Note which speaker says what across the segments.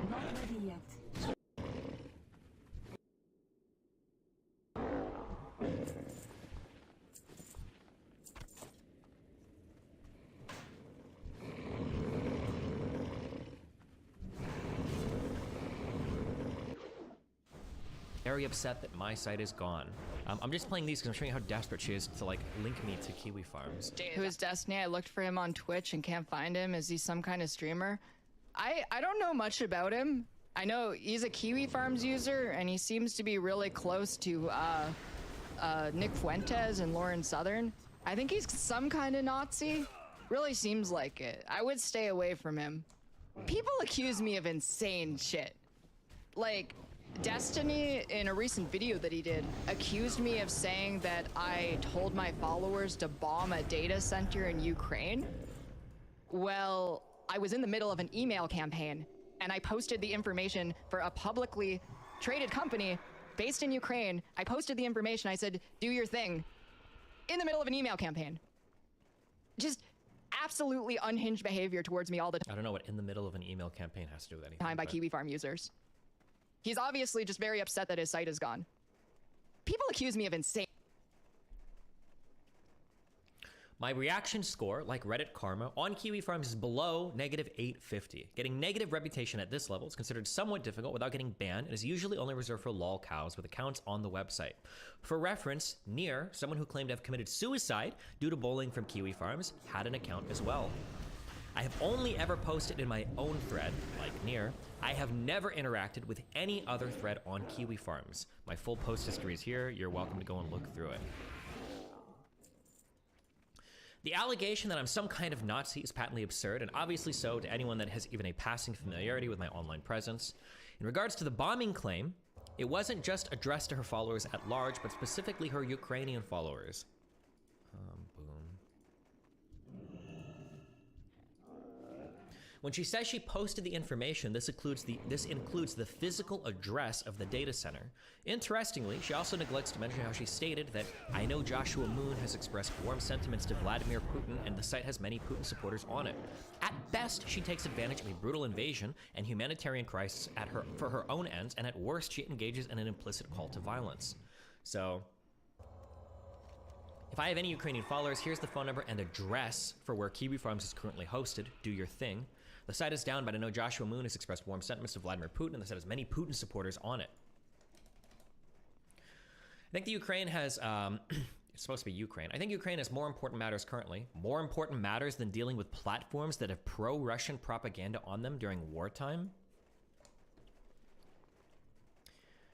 Speaker 1: Not ready yet.
Speaker 2: Very upset that my site is gone. I'm just playing these because I'm showing you how desperate she is to like link me to Kiwi Farms.
Speaker 3: Who is Destiny? I looked for him on Twitch and can't find him. Is he some kind of streamer? I don't know much about him. I know he's a Kiwi Farms user and he seems to be really close to Nick Fuentes and Lauren Southern. I think he's some kind of Nazi. Really seems like it. I would stay away from him. People accuse me of insane shit. Like, Destiny, in a recent video that he did, accused me of saying that I told my followers to bomb a data center in Ukraine. Well, I was in the middle of an email campaign, and I posted the information for a publicly traded company based in Ukraine. I posted the information. I said, do your thing, in the middle of an email campaign. Just absolutely unhinged behavior towards me all the time.
Speaker 2: I don't know what in the middle of an email campaign has to do with anything.
Speaker 3: By Kiwi Farm users. He's obviously just very upset that his site is gone. People accuse me of insane.
Speaker 2: My reaction score, like Reddit Karma, on Kiwi Farms is below negative 850. Getting negative reputation at this level is considered somewhat difficult without getting banned and is usually only reserved for lol cows with accounts on the website. For reference, Near, someone who claimed to have committed suicide due to bullying from Kiwi Farms, had an account as well. I have only ever posted in my own thread, like Near. I have never interacted with any other thread on Kiwi Farms. My full post history is here. You're welcome to go and look through it. The allegation that I'm some kind of Nazi is patently absurd, and obviously so to anyone that has even a passing familiarity with my online presence. In regards to the bombing claim, it wasn't just addressed to her followers at large, but specifically her Ukrainian followers. Boom. When she says she posted the information, this includes the physical address of the data center. Interestingly, she also neglects to mention how she stated that I know Joshua Moon has expressed warm sentiments to Vladimir Putin and the site has many Putin supporters on it. At best, she takes advantage of a brutal invasion and humanitarian crisis for her own ends, and at worst, she engages in an implicit call to violence. So, if I have any Ukrainian followers, here's the phone number and address for where Kiwi Farms is currently hosted. Do your thing. The site is down, but I know Joshua Moon has expressed warm sentiments to Vladimir Putin, and the site has many Putin supporters on it. I think the Ukraine has, it's supposed to be Ukraine. I think Ukraine has more important matters currently. More important matters than dealing with platforms that have pro-Russian propaganda on them during wartime.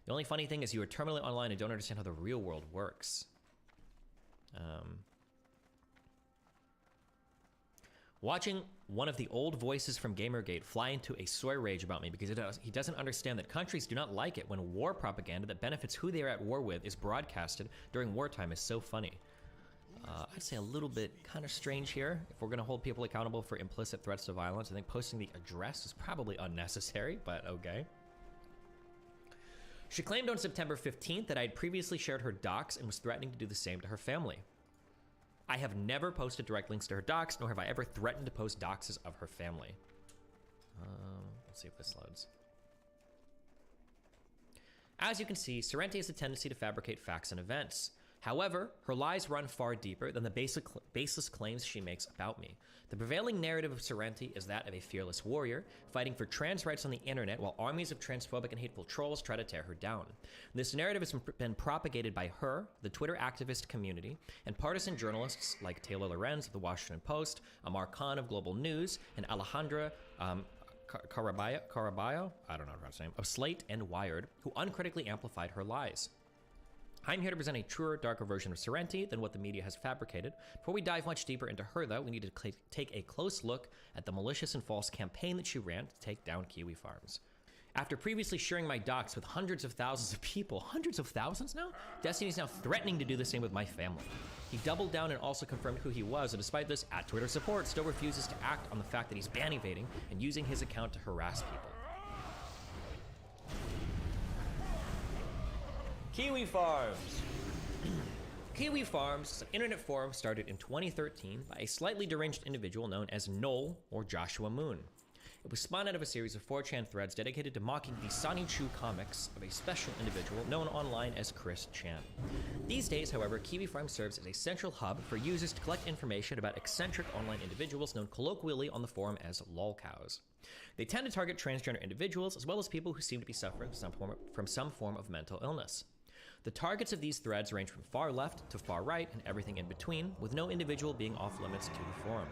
Speaker 2: The only funny thing is you are terminally online and don't understand how the real world works. Watching one of the old voices from Gamergate fly into a soy rage about me because he doesn't understand that countries do not like it when war propaganda that benefits who they are at war with is broadcasted during wartime is so funny. I'd say a little bit kind of strange here. If we're going to hold people accountable for implicit threats to violence, I think posting the address is probably unnecessary, but okay. She claimed on September 15th that I had previously shared her docs and was threatening to do the same to her family. I have never posted direct links to her docs, nor have I ever threatened to post doxes of her family. Let's see if this loads. As you can see, Sorrente has a tendency to fabricate facts and events. However, her lies run far deeper than the baseless claims she makes about me. The prevailing narrative of Sorrente is that of a fearless warrior, fighting for trans rights on the internet while armies of transphobic and hateful trolls try to tear her down. This narrative has been propagated by her, the Twitter activist community, and partisan journalists like Taylor Lorenz of the Washington Post, Amar Khan of Global News, and Alejandra Caraballo, I don't know how to pronounce her name, of Slate and Wired, who uncritically amplified her lies. I'm here to present a truer, darker version of Sorrente than what the media has fabricated. Before we dive much deeper into her, though, we need to take a close look at the malicious and false campaign that she ran to take down Kiwi Farms. After previously sharing my docs with hundreds of thousands of people, hundreds of thousands now? Destiny's now threatening to do the same with my family. He doubled down and also confirmed who he was, and despite this, @Twitter support still refuses to act on the fact that he's ban evading and using his account to harass people. Kiwi Farms. Kiwi Farms is an internet forum started in 2013 by a slightly deranged individual known as Noel or Joshua Moon. It was spun out of a series of 4chan threads dedicated to mocking the Sonny Chu comics of a special individual known online as Chris Chan. These days, however, Kiwi Farm serves as a central hub for users to collect information about eccentric online individuals known colloquially on the forum as lolcows. They tend to target transgender individuals as well as people who seem to be suffering from some form of mental illness. The targets of these threads range from far left to far right and everything in between, with no individual being off limits to the forum.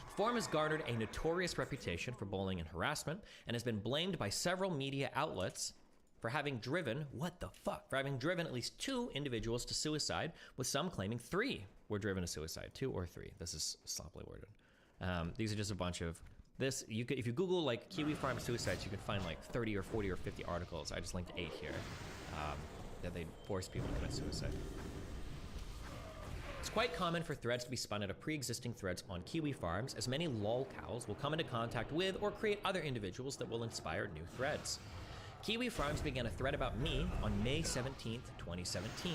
Speaker 2: The forum has garnered a notorious reputation for bullying and harassment and has been blamed by several media outlets for having driven at least 2 individuals to suicide, with some claiming 3 were driven to suicide. 2 or 3. This is sloppily worded. These are just a bunch of this. If you Google like Kiwi Farm suicides, you can find like 30 or 40 or 50 articles. I just linked 8 here that they force people to commit suicide. It's quite common for threads to be spun out of pre-existing threads on Kiwi Farms, as many lolcows will come into contact with or create other individuals that will inspire new threads. Kiwi Farms began a thread about me on May 17th, 2017.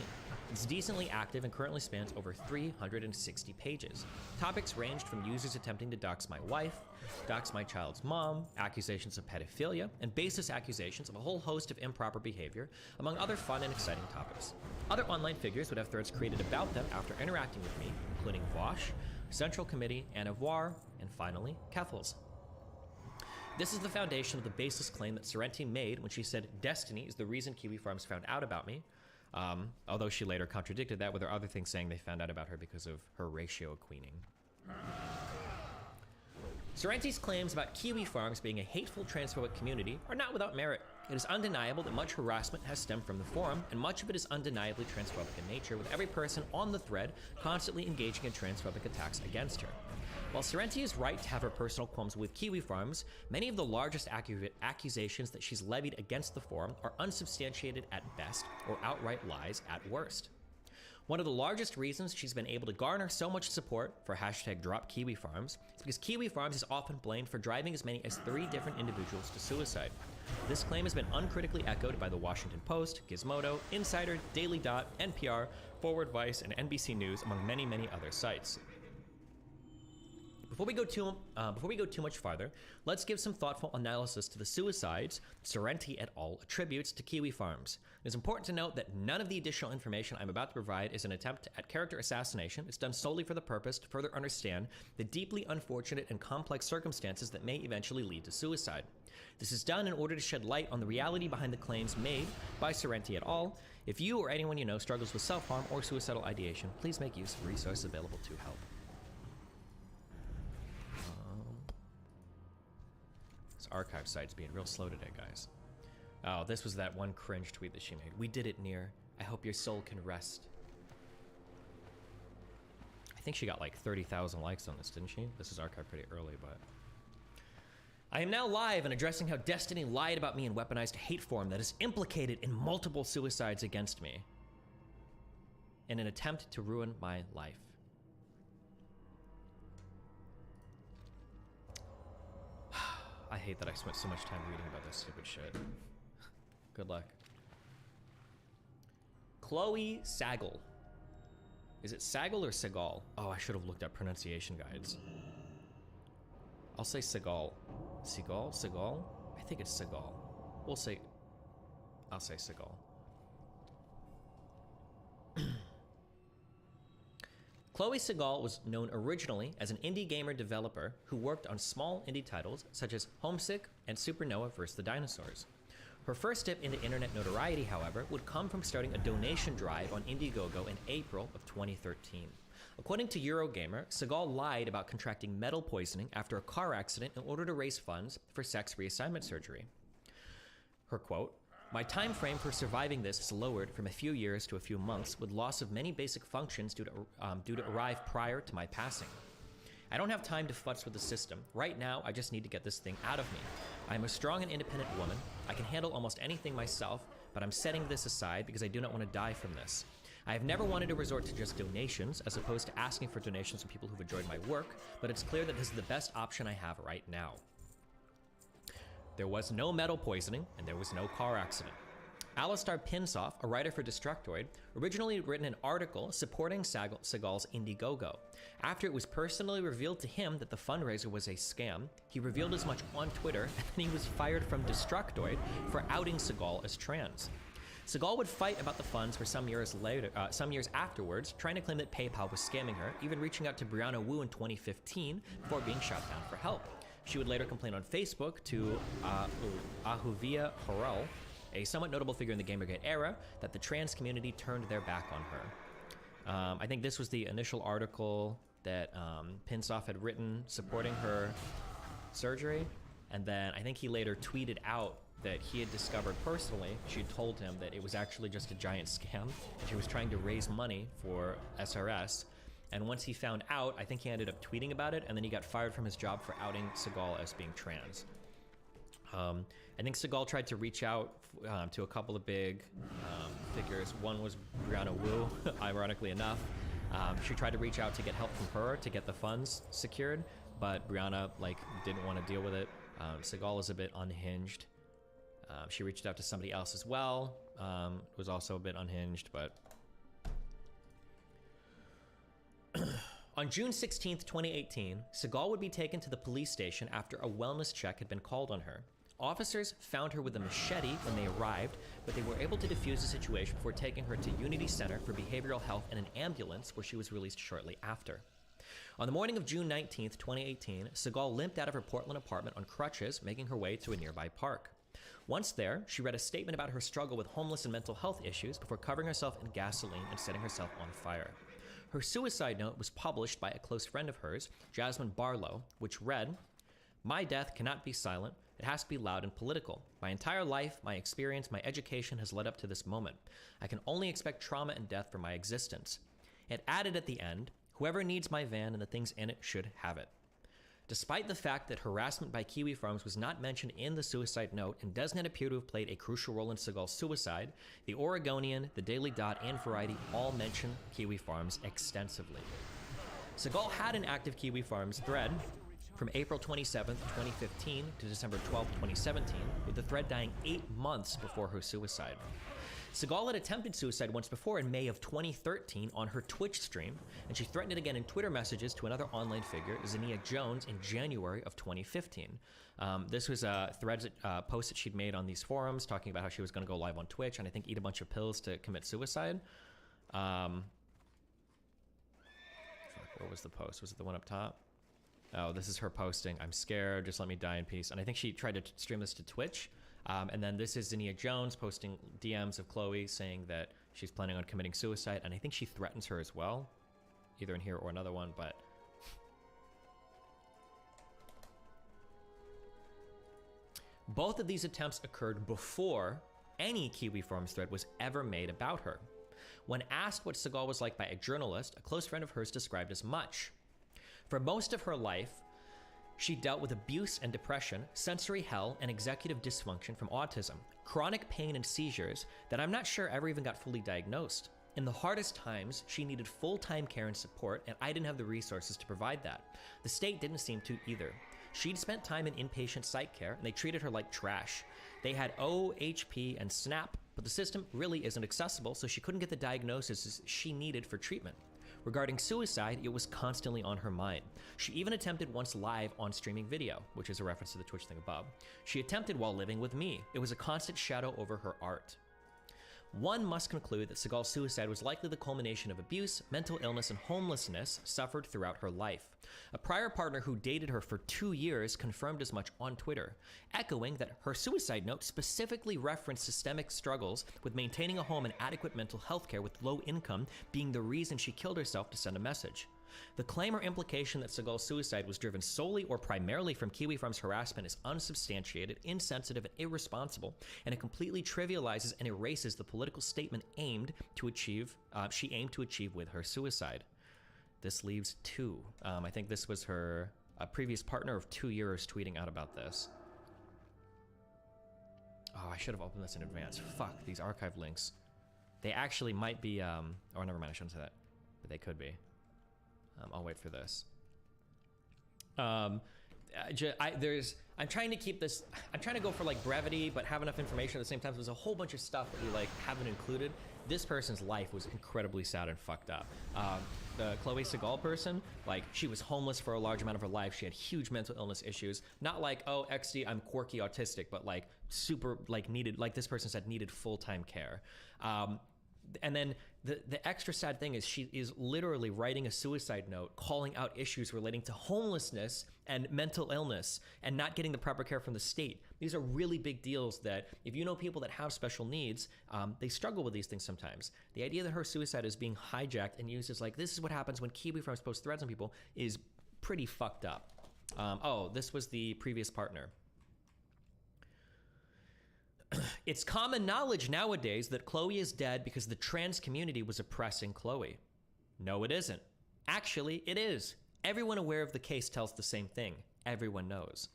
Speaker 2: It's decently active and currently spans over 360 pages. Topics ranged from users attempting to dox my wife, dox my child's mom, accusations of pedophilia, and baseless accusations of a whole host of improper behavior, among other fun and exciting topics. Other online figures would have threads created about them after interacting with me, including Vosh, Central Committee, Anna Voir, and finally, Keffels. This is the foundation of the baseless claim that Sorrenti made when she said Destiny is the reason Kiwi Farms found out about me, although she later contradicted that with her other things saying they found out about her because of her ratio queening. Sorrenti's claims about Kiwi Farms being a hateful transphobic community are not without merit. It is undeniable that much harassment has stemmed from the forum, and much of it is undeniably transphobic in nature, with every person on the thread constantly engaging in transphobic attacks against her. While Sorrenti is right to have her personal qualms with Kiwi Farms, many of the largest accusations that she's levied against the forum are unsubstantiated at best or outright lies at worst. One of the largest reasons she's been able to garner so much support for #DropKiwiFarms is because Kiwi Farms is often blamed for driving as many as 3 different individuals to suicide. This claim has been uncritically echoed by the Washington Post, Gizmodo, Insider, Daily Dot, NPR, Forward Vice, and NBC News, among many, many other sites. Before we go too much farther, let's give some thoughtful analysis to the suicides Sorrenti et al. Attributes to Kiwi Farms. It's important to note that none of the additional information I'm about to provide is an attempt at character assassination. It's done solely for the purpose to further understand the deeply unfortunate and complex circumstances that may eventually lead to suicide. This is done in order to shed light on the reality behind the claims made by Sorrenti et al. If you or anyone you know struggles with self-harm or suicidal ideation, please make use of resources available to help. Archive site's being real slow today, guys. Oh, this was that one cringe tweet that she made. We did it, Nier. I hope your soul can rest. I think she got like 30,000 likes on this, didn't she? This is archived pretty early, but... I am now live and addressing how Destiny lied about me in weaponized hate form that is implicated in multiple suicides against me in an attempt to ruin my life. I hate that I spent so much time reading about this stupid shit. Good luck. Chloe Sagal. Is it Sagal or Segal? Oh, I should have looked up pronunciation guides. I'll say Segal. Segal? Segal? I think it's Segal. I'll say Segal. Chloe Segal was known originally as an indie gamer developer who worked on small indie titles such as Homesick and Supernova vs. the Dinosaurs. Her first step into internet notoriety, however, would come from starting a donation drive on Indiegogo in April of 2013. According to Eurogamer, Segal lied about contracting metal poisoning after a car accident in order to raise funds for sex reassignment surgery. Her quote, "My time frame for surviving this is lowered from a few years to a few months, with loss of many basic functions due to arrive prior to my passing. I don't have time to futz with the system. Right now, I just need to get this thing out of me. I'm a strong and independent woman. I can handle almost anything myself, but I'm setting this aside because I do not want to die from this. I have never wanted to resort to just donations, as opposed to asking for donations from people who've enjoyed my work, but it's clear that this is the best option I have right now. There was no metal poisoning, and there was no car accident. Alistar Pinsoff, a writer for Destructoid, originally written an article supporting Seagal's Indiegogo. After it was personally revealed to him that the fundraiser was a scam, he revealed as much on Twitter, and then he was fired from Destructoid for outing Seagal as trans. Seagal would fight about the funds for some years afterwards, trying to claim that PayPal was scamming her, even reaching out to Brianna Wu in 2015 before being shot down for help. She would later complain on Facebook to Ahuvia Horel, a somewhat notable figure in the Gamergate era, that the trans community turned their back on her. I think this was the initial article that Pinsoff had written supporting her surgery, and then I think he later tweeted out that he had discovered personally, she had told him that it was actually just a giant scam, and she was trying to raise money for SRS. And once he found out, I think he ended up tweeting about it, and then he got fired from his job for outing Seagal as being trans. I think Seagal tried to reach out to a couple of big figures. One was Brianna Wu, ironically enough. She tried to reach out to get help from her to get the funds secured, but Brianna didn't want to deal with it. Seagal is a bit unhinged. She reached out to somebody else as well, was also a bit unhinged, but... On June 16th, 2018, Seagal would be taken to the police station after a wellness check had been called on her. Officers found her with a machete when they arrived, but they were able to defuse the situation before taking her to Unity Center for Behavioral Health in an ambulance, where she was released shortly after. On the morning of June 19th, 2018, Seagal limped out of her Portland apartment on crutches, making her way to a nearby park. Once there, she read a statement about her struggle with homeless and mental health issues before covering herself in gasoline and setting herself on fire. Her suicide note was published by a close friend of hers, Jasmine Barlow, which read, "My death cannot be silent. It has to be loud and political. My entire life, my experience, my education has led up to this moment. I can only expect trauma and death for my existence." It added at the end, "Whoever needs my van and the things in it should have it." Despite the fact that harassment by Kiwi Farms was not mentioned in the suicide note and does not appear to have played a crucial role in Seagal's suicide, the Oregonian, the Daily Dot, and Variety all mention Kiwi Farms extensively. Seagal had an active Kiwi Farms thread from April 27th, 2015 to December 12th, 2017, with the thread dying 8 months before her suicide. Seagal had attempted suicide once before in May of 2013 on her Twitch stream, and she threatened it again in Twitter messages to another online figure, Zania Jones, in January of 2015. This was a post that she'd made on these forums talking about how she was going to go live on Twitch and I think eat a bunch of pills to commit suicide. What was the post? Was it the one up top? Oh, this is her posting. "I'm scared, just let me die in peace." And I think she tried to stream this to Twitch. And then this is Zania Jones posting DMs of Chloe saying that she's planning on committing suicide. And I think she threatens her as well, either in here or another one, but... Both of these attempts occurred before any Kiwi Farms thread was ever made about her. When asked what Seagal was like by a journalist, a close friend of hers described as much. For most of her life, she dealt with abuse and depression, sensory hell, and executive dysfunction from autism, chronic pain and seizures that I'm not sure ever even got fully diagnosed. In the hardest times, she needed full-time care and support, and I didn't have the resources to provide that. The state didn't seem to either. She'd spent time in inpatient psych care, and they treated her like trash. They had OHP and SNAP, but the system really isn't accessible, so she couldn't get the diagnosis she needed for treatment. Regarding suicide, it was constantly on her mind. She even attempted once live on streaming video, which is a reference to the Twitch thing above. She attempted while living with me. It was a constant shadow over her art. One must conclude that Seagal's suicide was likely the culmination of abuse, mental illness, and homelessness suffered throughout her life. A prior partner who dated her for 2 years confirmed as much on Twitter, echoing that her suicide note specifically referenced systemic struggles with maintaining a home and adequate mental health care with low income being the reason she killed herself to send a message. The claim or implication that Seagal's suicide was driven solely or primarily from Kiwi Farms harassment is unsubstantiated, insensitive, and irresponsible, and it completely trivializes and erases the political statement she aimed to achieve with her suicide. This leaves 2. I think this was her previous partner of 2 years tweeting out about this. Oh, I should have opened this in advance. Fuck, these archive links. They actually might be, oh, never mind, I shouldn't say that, but they could be. I'll wait for this. I'm trying to keep this, I'm trying to go for like brevity, but have enough information at the same time. There's a whole bunch of stuff that we like haven't included. This person's life was incredibly sad and fucked up. The Chloe Segal person, like she was homeless for a large amount of her life. She had huge mental illness issues. Not like, oh, XD, I'm quirky autistic, but like super like needed, like this person said, needed full-time care. And then the extra sad thing is she is literally writing a suicide note, calling out issues relating to homelessness and mental illness and not getting the proper care from the state. These are really big deals that if you know people that have special needs, they struggle with these things sometimes. The idea that her suicide is being hijacked and used as like, this is what happens when Kiwi Farms post threads on people is pretty fucked up. Oh, this was the previous partner. It's common knowledge nowadays that Chloe is dead because the trans community was oppressing Chloe. No, it isn't. Actually, it is. Everyone aware of the case tells the same thing. Everyone knows.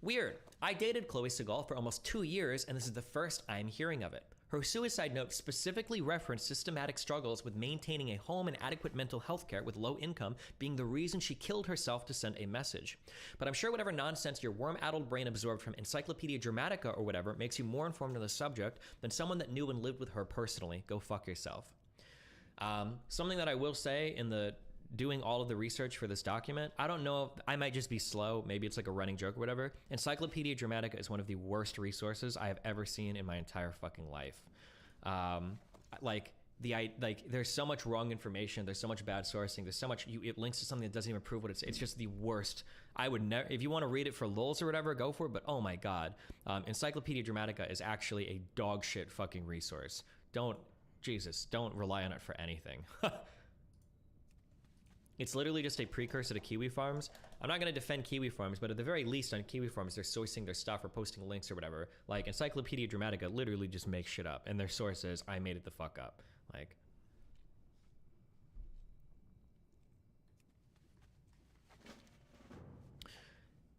Speaker 2: Weird. I dated Chloe Segal for almost 2 years, and this is the first I'm hearing of it. Her suicide note specifically referenced systematic struggles with maintaining a home and adequate mental health care with low income being the reason she killed herself to send a message. But I'm sure whatever nonsense your worm-addled brain absorbed from Encyclopedia Dramatica or whatever makes you more informed on the subject than someone that knew and lived with her personally. Go fuck yourself. Something that I will say in the doing all of the research for this document, I don't know, I might just be slow, maybe it's like a running joke or whatever. Encyclopedia Dramatica is one of the worst resources I have ever seen in my entire fucking life. There's so much wrong information, there's so much bad sourcing, there's so much, it links to something that doesn't even prove what it's just the worst. I would never, if you want to read it for lulz or whatever, go for it, but oh my god. Encyclopedia Dramatica is actually a dog shit fucking resource. Don't rely on it for anything. It's literally just a precursor to Kiwi Farms. I'm not going to defend Kiwi Farms, but at the very least on Kiwi Farms, they're sourcing their stuff or posting links or whatever. Like Encyclopedia Dramatica literally just makes shit up. And their source is, I made it the fuck up. Like,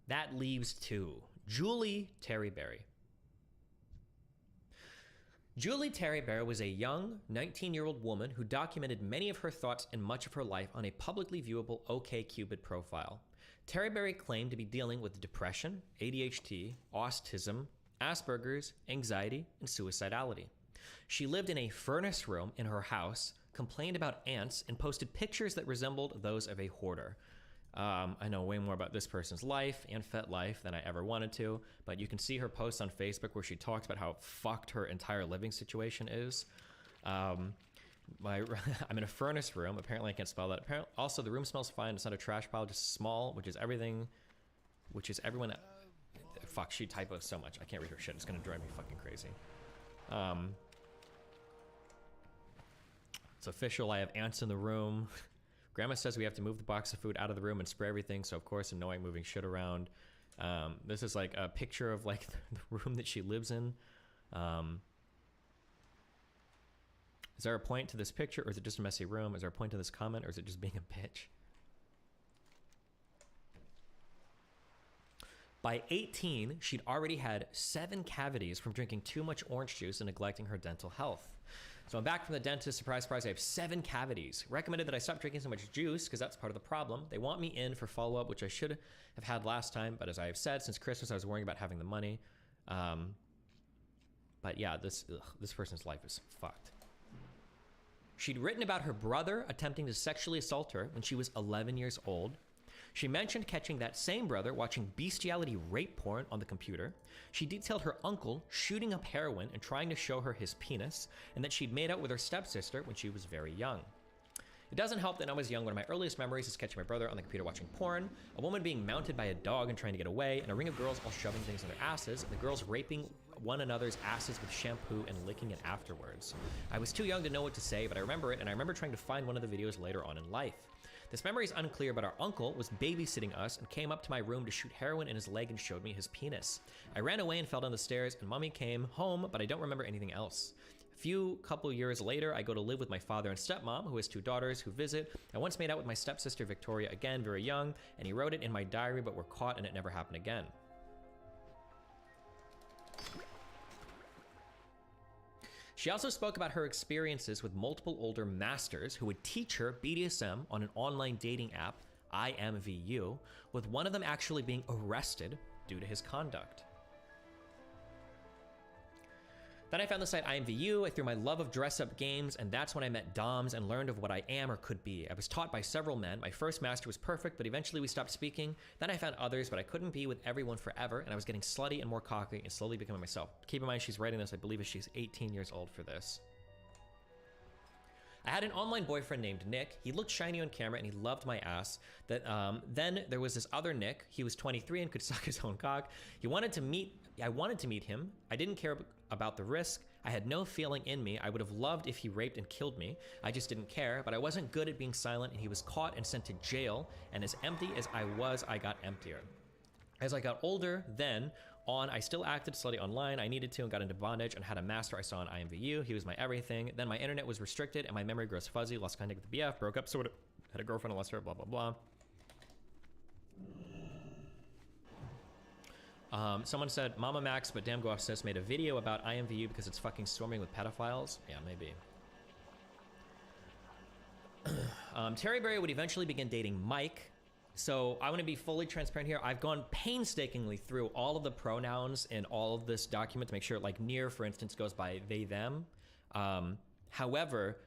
Speaker 2: that leaves to Julie Terryberry. Julie Terryberry was a young, 19-year-old woman who documented many of her thoughts and much of her life on a publicly viewable OkCupid profile. Terryberry claimed to be dealing with depression, ADHD, autism, Asperger's, anxiety, and suicidality. She lived in a furnace room in her house, complained about ants, and posted pictures that resembled those of a hoarder. I know way more about this person's life and Fet life than I ever wanted to, but you can see her posts on Facebook where she talks about how fucked her entire living situation is. I'm in a furnace room. Apparently I can't spell that. Also, the room smells fine. It's not a trash pile, just small, which is everyone. Fuck, she typos so much. I can't read her shit. It's gonna drive me fucking crazy. It's official. I have ants in the room. Grandma says we have to move the box of food out of the room and spray everything, so of course annoying moving shit around. This is like a picture of like the room that she lives in. Is there a point to this picture, or is it just a messy room? Is there a point to this comment, or is it just being a bitch? By 18, she'd already had 7 cavities from drinking too much orange juice and neglecting her dental health. So I'm back from the dentist, surprise, surprise, I have 7 cavities. Recommended that I stop drinking so much juice because that's part of the problem. They want me in for follow-up, which I should have had last time, but as I have said, since Christmas I was worrying about having the money. But yeah, this person's life is fucked. She'd written about her brother attempting to sexually assault her when she was 11 years old. She mentioned catching that same brother watching bestiality rape porn on the computer. She detailed her uncle shooting up heroin and trying to show her his penis, and that she'd made out with her stepsister when she was very young. It doesn't help that when I was young, one of my earliest memories is catching my brother on the computer watching porn, a woman being mounted by a dog and trying to get away, and a ring of girls all shoving things in their asses, and the girls raping one another's asses with shampoo and licking it afterwards. I was too young to know what to say, but I remember it, and I remember trying to find one of the videos later on in life. This memory is unclear, but our uncle was babysitting us and came up to my room to shoot heroin in his leg and showed me his penis. I ran away and fell down the stairs, and mommy came home, but I don't remember anything else. Couple years later, I go to live with my father and stepmom, who has 2 daughters who visit. I once made out with my stepsister Victoria, again very young, and he wrote it in my diary, but were caught and it never happened again. She also spoke about her experiences with multiple older masters who would teach her BDSM on an online dating app, IMVU, with one of them actually being arrested due to his conduct. Then I found the site IMVU through my love of dress-up games, and that's when I met Doms and learned of what I am or could be. I was taught by several men. My first master was perfect, but eventually we stopped speaking. Then I found others, but I couldn't be with everyone forever, and I was getting slutty and more cocky and slowly becoming myself. Keep in mind, she's writing this, I believe she's 18 years old for this. I had an online boyfriend named Nick. He looked shiny on camera and he loved my ass. Then there was this other Nick. He was 23 and could suck his own cock. I wanted to meet him. I didn't care about the risk. I had no feeling in me. I would have loved if he raped and killed me. I just didn't care, but I wasn't good at being silent, and he was caught and sent to jail. And as empty as I was, I got emptier. As I got older, I still acted slutty online. I needed to and got into bondage and had a master I saw on IMVU. He was my everything. Then my internet was restricted and my memory grows fuzzy, lost contact with the BF, broke up, sort of had a girlfriend, I lost her, blah, blah, blah. Someone said, Mama Max, but damn go off sis made a video about IMVU because it's fucking swarming with pedophiles. Yeah, maybe. Terry Berry would eventually begin dating Mike. So I want to be fully transparent here. I've gone painstakingly through all of the pronouns in all of this document to make sure, like near, for instance, goes by they, them. However,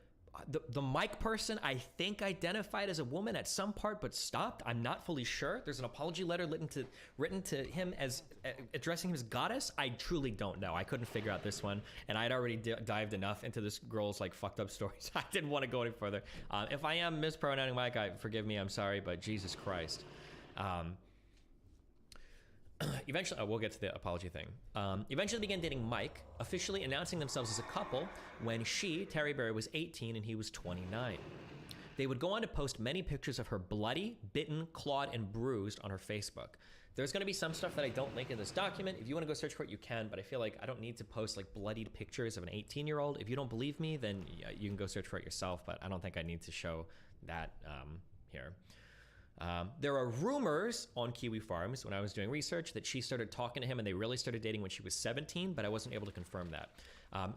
Speaker 2: the Mike person, I think, identified as a woman at some part, but stopped. I'm not fully sure. There's an apology letter written to him as addressing him as goddess. I truly don't know. I couldn't figure out this one, and I'd already dived enough into this girl's like fucked up stories. I didn't want to go any further. If I am mispronouncing Mike, forgive me. I'm sorry, but Jesus Christ. Eventually, we'll get to the apology thing. Eventually began dating Mike, officially announcing themselves as a couple when she, Terry Berry, was 18 and he was 29. They would go on to post many pictures of her bloody, bitten, clawed, and bruised on her Facebook. There's going to be some stuff that I don't link in this document. If you want to go search for it, you can, but I feel like I don't need to post like bloodied pictures of an 18-year-old. If you don't believe me, then you can go search for it yourself, but I don't think I need to show that here. There are rumors on Kiwi Farms when I was doing research that she started talking to him and they really started dating when she was 17, but I wasn't able to confirm that.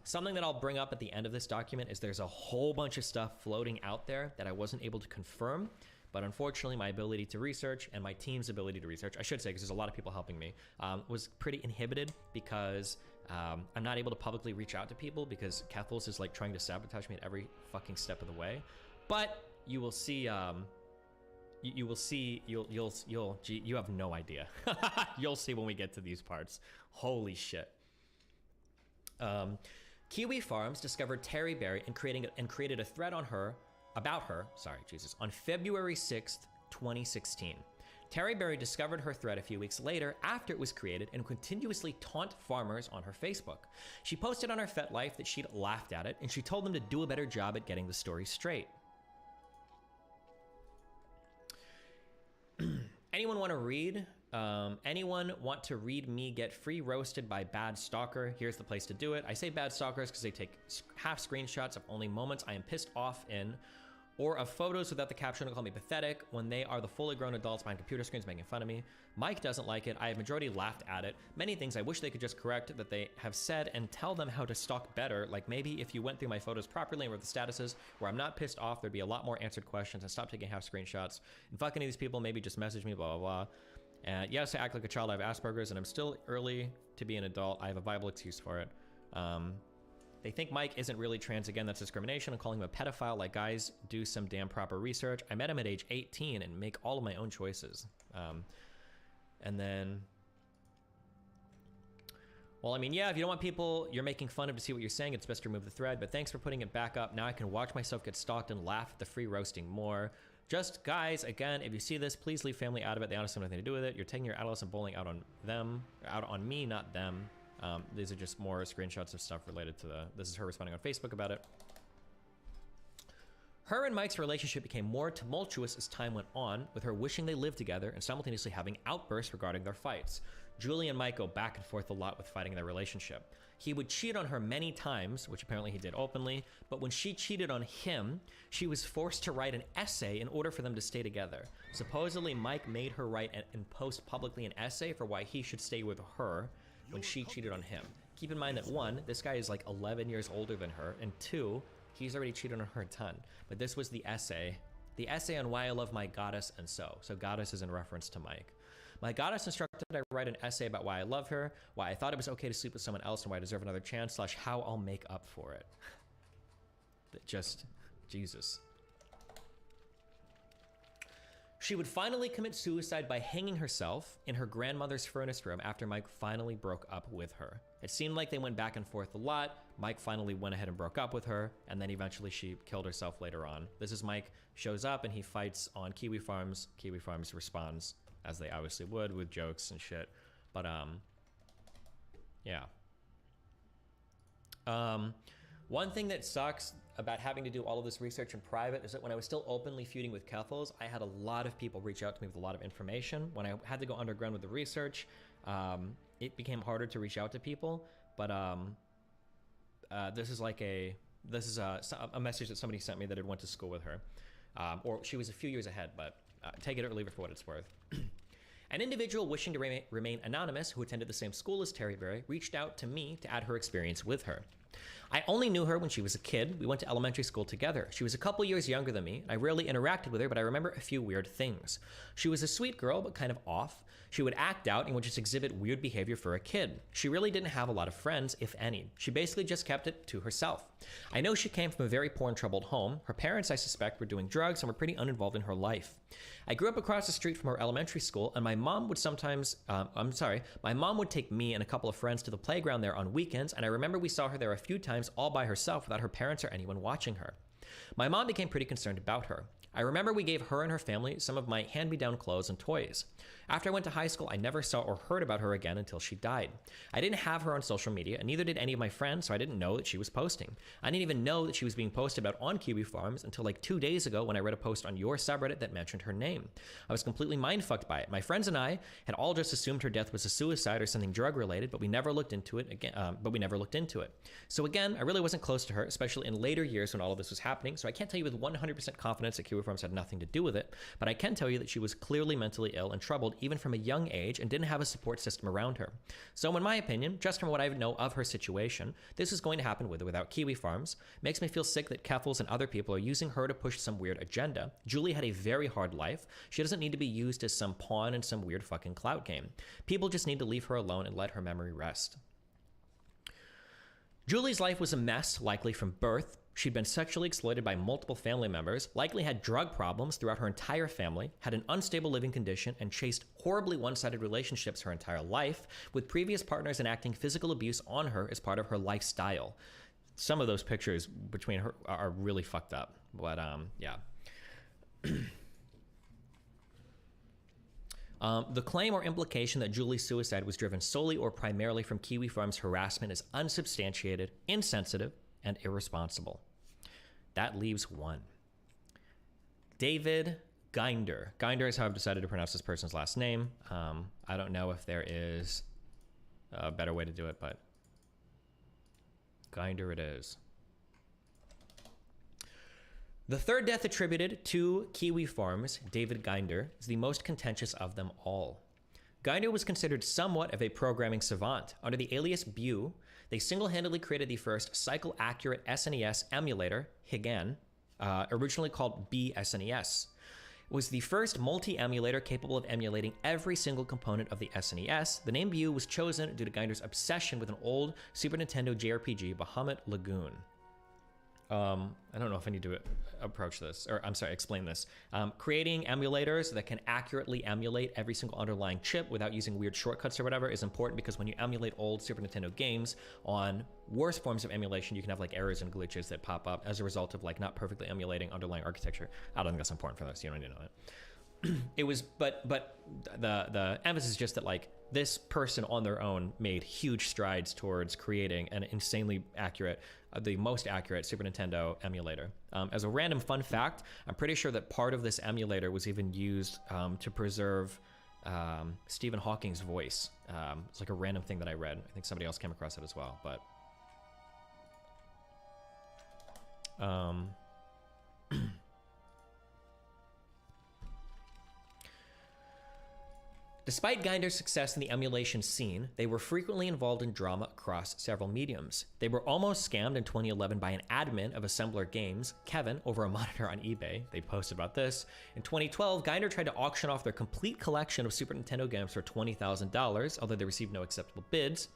Speaker 2: Something that I'll bring up at the end of this document is there's a whole bunch of stuff floating out there that I wasn't able to confirm, but unfortunately my ability to research and my team's ability to research, I should say, because there's a lot of people helping me, was pretty inhibited because I'm not able to publicly reach out to people because Kethels is like trying to sabotage me at every fucking step of the way. But you will see, you will see, you have no idea. You'll see when we get to these parts. Holy shit. Kiwi Farms discovered Terry Berry and created a thread on her, on February 6th, 2016. Terry Berry discovered her thread a few weeks later after it was created and continuously taunt farmers on her Facebook. She posted on her FetLife that she'd laughed at it and she told them to do a better job at getting the story straight. Anyone want to read? Anyone want to read me get free roasted by bad stalker? Here's the place to do it. I say bad stalkers because they take half screenshots of only moments I am pissed off in, or of photos without the caption to call me pathetic when they are the fully grown adults behind computer screens making fun of me. Mike doesn't like it. I have majority laughed at it. Many things I wish they could just correct that they have said and tell them how to stalk better. Like maybe if you went through my photos properly and wrote the statuses where I'm not pissed off, there'd be a lot more answered questions and stop taking half screenshots. And fuck any of these people, maybe just message me, blah, blah, blah. And yes, I act like a child. I have Asperger's and I'm still early to be an adult. I have a viable excuse for it. They think Mike isn't really trans. Again, that's discrimination. I'm calling him a pedophile. Like, guys, do some damn proper research. I met him at age 18 and make all of my own choices. And then, well, I mean, yeah, if you don't want people you're making fun of to see what you're saying, it's best to remove the thread. But thanks for putting it back up. Now I can watch myself get stalked and laugh at the free roasting more. Just, guys, again, if you see this, please leave family out of it. They honestly have nothing to do with it. You're taking your adolescent bullying out on them, out on me, not them. These are just more screenshots of stuff related to this is her responding on Facebook about it. Her and Mike's relationship became more tumultuous as time went on, with her wishing they lived together and simultaneously having outbursts regarding their fights. Julie and Mike go back and forth a lot with fighting their relationship. He would cheat on her many times, which apparently he did openly, but when she cheated on him, she was forced to write an essay in order for them to stay together. Supposedly, Mike made her write and post publicly an essay for why he should stay with her when she cheated on him. Keep in mind that 1, this guy is like 11 years older than her, and 2, he's already cheated on her a ton. But this was the essay on why I love my goddess and so. So goddess is in reference to Mike. My goddess instructed I write an essay about why I love her, why I thought it was okay to sleep with someone else, and why I deserve another chance, / how I'll make up for it. Just, Jesus. She would finally commit suicide by hanging herself in her grandmother's furnace room after Mike finally broke up with her. It seemed like they went back and forth a lot. Mike finally went ahead and broke up with her, and then eventually she killed herself later on. This is Mike shows up and he fights on Kiwi Farms. Kiwi Farms responds, as they obviously would, with jokes and shit. But, yeah. One thing that sucks about having to do all of this research in private is that when I was still openly feuding with Keffels, I had a lot of people reach out to me with a lot of information. When I had to go underground with the research, it became harder to reach out to people. But this is a message that somebody sent me that had went to school with her, or she was a few years ahead. But take it or leave it for what it's worth. An individual wishing to remain anonymous who attended the same school as Terryberry reached out to me to add her experience with her. I only knew her when she was a kid. We went to elementary school together. She was a couple years younger than me. I rarely interacted with her, but I remember a few weird things. She was a sweet girl, but kind of off. She would act out and would just exhibit weird behavior for a kid. She really didn't have a lot of friends, if any. She basically just kept it to herself. I know she came from a very poor and troubled home. Her parents, I suspect, were doing drugs and were pretty uninvolved in her life. I grew up across the street from her elementary school, and my mom would my mom would take me and a couple of friends to the playground there on weekends, and I remember we saw her there a few times all by herself without her parents or anyone watching her. My mom became pretty concerned about her. I remember we gave her and her family some of my hand-me-down clothes and toys. After I went to high school, I never saw or heard about her again until she died. I didn't have her on social media, and neither did any of my friends, so I didn't know that she was posting. I didn't even know that she was being posted about on Kiwi Farms until like 2 days ago when I read a post on your subreddit that mentioned her name. I was completely mind-fucked by it. My friends and I had all just assumed her death was a suicide or something drug-related, but we never looked into it again. So again, I really wasn't close to her, especially in later years when all of this was happening, so I can't tell you with 100% confidence that Kiwi Farms had nothing to do with it, but I can tell you that she was clearly mentally ill and troubled even from a young age and didn't have a support system around her. So in my opinion, just from what I know of her situation, this is going to happen with or without Kiwi Farms. Makes me feel sick that Keffels and other people are using her to push some weird agenda. Julie had a very hard life. She doesn't need to be used as some pawn in some weird fucking clout game. People just need to leave her alone and let her memory rest. Julie's life was a mess, likely from birth. She'd been sexually exploited by multiple family members, likely had drug problems throughout her entire family, had an unstable living condition, and chased horribly one-sided relationships her entire life, with previous partners enacting physical abuse on her as part of her lifestyle. Some of those pictures between her are really fucked up, but yeah. The claim or implication that Julie's suicide was driven solely or primarily from Kiwi Farms harassment is unsubstantiated, insensitive, and irresponsible. That leaves one. David Ginder. Ginder is how I've decided to pronounce this person's last name. I don't know if there is a better way to do it, but Ginder it is. The third death attributed to Kiwi Farms, David Ginder, is the most contentious of them all. Ginder was considered somewhat of a programming savant. Under the alias Bew, they single-handedly created the first cycle-accurate SNES emulator, Higan, originally called BSNES. It was the first multi-emulator capable of emulating every single component of the SNES. The name Bew was chosen due to Ginder's obsession with an old Super Nintendo JRPG, Bahamut Lagoon. I don't know if I need to explain this. Creating emulators that can accurately emulate every single underlying chip without using weird shortcuts or whatever is important, because when you emulate old Super Nintendo games on worse forms of emulation, you can have like errors and glitches that pop up as a result of like not perfectly emulating underlying architecture. I don't think that's important for this. You don't need to know it. It was, but the emphasis is just that like this person on their own made huge strides towards creating an insanely accurate, the most accurate Super Nintendo emulator. As a random fun fact, I'm pretty sure that part of this emulator was even used to preserve Stephen Hawking's voice. It's like a random thing that I read. I think somebody else came across it as well, but Despite Ginder's success in the emulation scene, they were frequently involved in drama across several mediums. They were almost scammed in 2011 by an admin of Assembler Games, Kevin, over a monitor on eBay. They posted about this. In 2012, Ginder tried to auction off their complete collection of Super Nintendo games for $20,000, although they received no acceptable bids.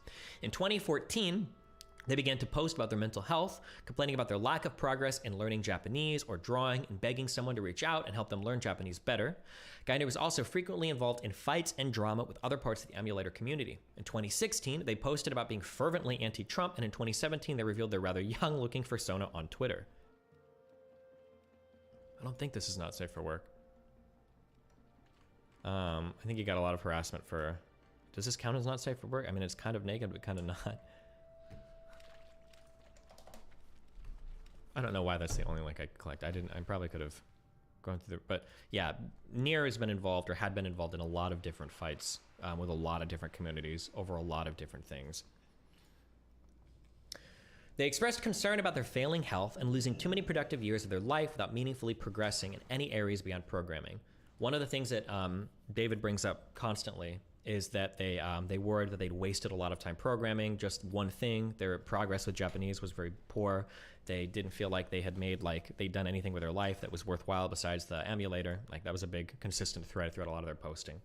Speaker 2: In 2014, they began to post about their mental health, complaining about their lack of progress in learning Japanese or drawing, and begging someone to reach out and help them learn Japanese better. Ginder was also frequently involved in fights and drama with other parts of the emulator community. In 2016, they posted about being fervently anti-Trump, and in 2017, they revealed their rather young-looking persona on Twitter. I don't think this is not safe for work. I think you got a lot of harassment for... Does this count as not safe for work? I mean, it's kind of naked, but kind of not. I don't know why that's the only link I could collect. I probably could have gone through the, but yeah, Nier has been involved or had been involved in a lot of different fights with a lot of different communities over a lot of different things. They expressed concern about their failing health and losing too many productive years of their life without meaningfully progressing in any areas beyond programming. One of the things that David brings up constantly is that they worried that they'd wasted a lot of time programming just one thing. Their progress with Japanese was very poor. They didn't feel like they had made, like, they'd done anything with their life that was worthwhile besides the emulator. Like, that was a big consistent thread throughout a lot of their posting.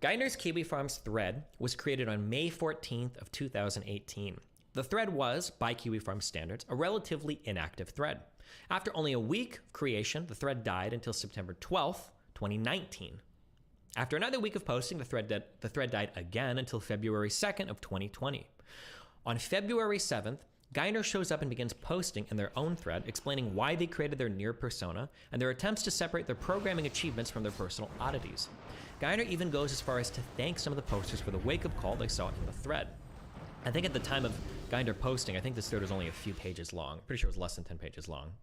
Speaker 2: Ginder's Kiwi Farms thread was created on May 14th of 2018. The thread was, by Kiwi Farms standards, a relatively inactive thread. After only a week of creation, the thread died until September 12th, 2019. After another week of posting, the thread died again until February 2nd of 2020. On February 7th, Ginder shows up and begins posting in their own thread, explaining why they created their Nier persona and their attempts to separate their programming achievements from their personal oddities. Ginder even goes as far as to thank some of the posters for the wake-up call they saw in the thread. I think at the time of Ginder posting, I think this thread was only a few pages long. Pretty sure it was less than 10 pages long.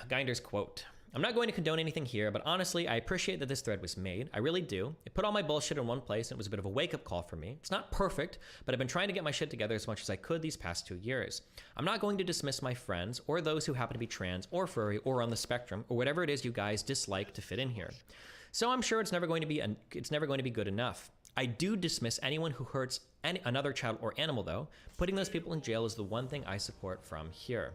Speaker 2: Ginder's quote: "I'm not going to condone anything here, but honestly, I appreciate that this thread was made. I really do. It put all my bullshit in one place, and it was a bit of a wake-up call for me. It's not perfect, but I've been trying to get my shit together as much as I could these past 2 years. I'm not going to dismiss my friends, or those who happen to be trans, or furry, or on the spectrum, or whatever it is you guys dislike to fit in here. So I'm sure it's never going to be good enough. I do dismiss anyone who hurts another child or animal, though. Putting those people in jail is the one thing I support from here.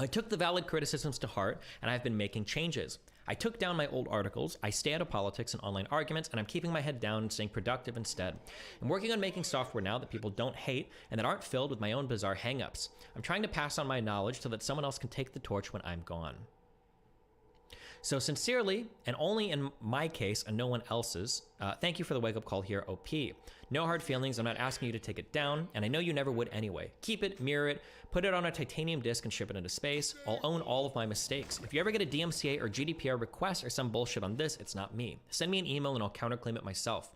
Speaker 2: I took the valid criticisms to heart, and I've been making changes. I took down my old articles, I stay out of politics and online arguments, and I'm keeping my head down and staying productive instead. I'm working on making software now that people don't hate and that aren't filled with my own bizarre hangups. I'm trying to pass on my knowledge so that someone else can take the torch when I'm gone. So sincerely, and only in my case and no one else's, thank you for the wake-up call here, OP. No hard feelings, I'm not asking you to take it down, and I know you never would anyway. Keep it, mirror it, put it on a titanium disc and ship it into space. I'll own all of my mistakes. If you ever get a DMCA or GDPR request or some bullshit on this, it's not me. Send me an email and I'll counterclaim it myself.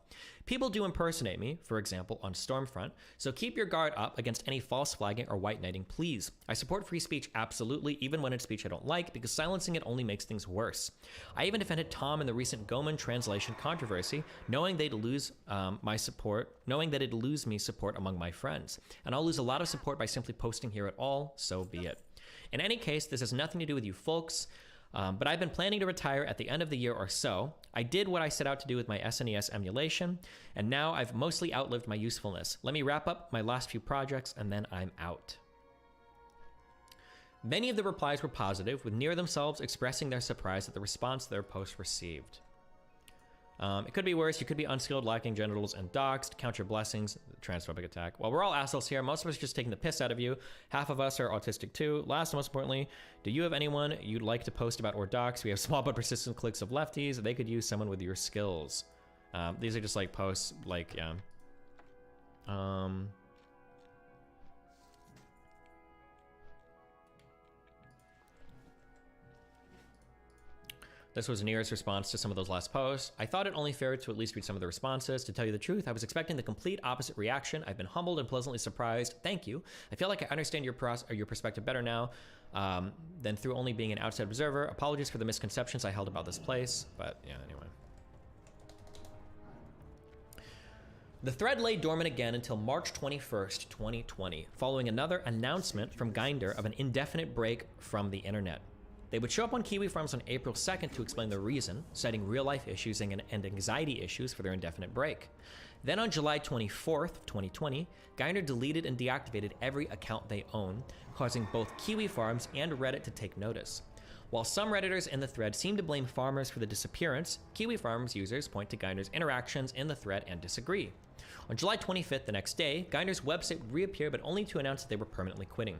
Speaker 2: People do impersonate me, for example, on Stormfront, so keep your guard up against any false flagging or white knighting, please. I support free speech absolutely, even when it's speech I don't like, because silencing it only makes things worse. I even defended Tom in the recent Goman translation controversy, knowing they'd lose knowing that it'd lose me support among my friends. And I'll lose a lot of support by simply posting here at all, so be it. In any case, this has nothing to do with you folks, but I've been planning to retire at the end of the year or so. I did what I set out to do with my SNES emulation, and now I've mostly outlived my usefulness. Let me wrap up my last few projects, and then I'm out. Many of the replies were positive, with Nier themselves expressing their surprise at the response their post received. It could be worse. You could be unskilled, lacking genitals, and doxxed. Count your blessings. Transphobic attack. Well, we're all assholes here. Most of us are just taking the piss out of you. Half of us are autistic too. Last and most importantly, do you have anyone you'd like to post about or dox? We have small but persistent cliques of lefties. They could use someone with your skills. These are just like posts, like, yeah. This was Nier's response to some of those last posts. I thought it only fair to at least read some of the responses. To tell you the truth, I was expecting the complete opposite reaction. I've been humbled and pleasantly surprised. Thank you. I feel like I understand your perspective better now than through only being an outside observer. Apologies for the misconceptions I held about this place. But yeah, anyway. The thread lay dormant again until March 21st, 2020, following another announcement from Ginder of an indefinite break from the internet. They would show up on Kiwi Farms on April 2nd to explain the reason, citing real-life issues and anxiety issues for their indefinite break. Then on July 24th, 2020, Ginder deleted and deactivated every account they own, causing both Kiwi Farms and Reddit to take notice. While some Redditors in the thread seem to blame farmers for the disappearance, Kiwi Farms users point to Ginder's interactions in the thread and disagree. On July 25th, the next day, Ginder's website reappeared, but only to announce that they were permanently quitting.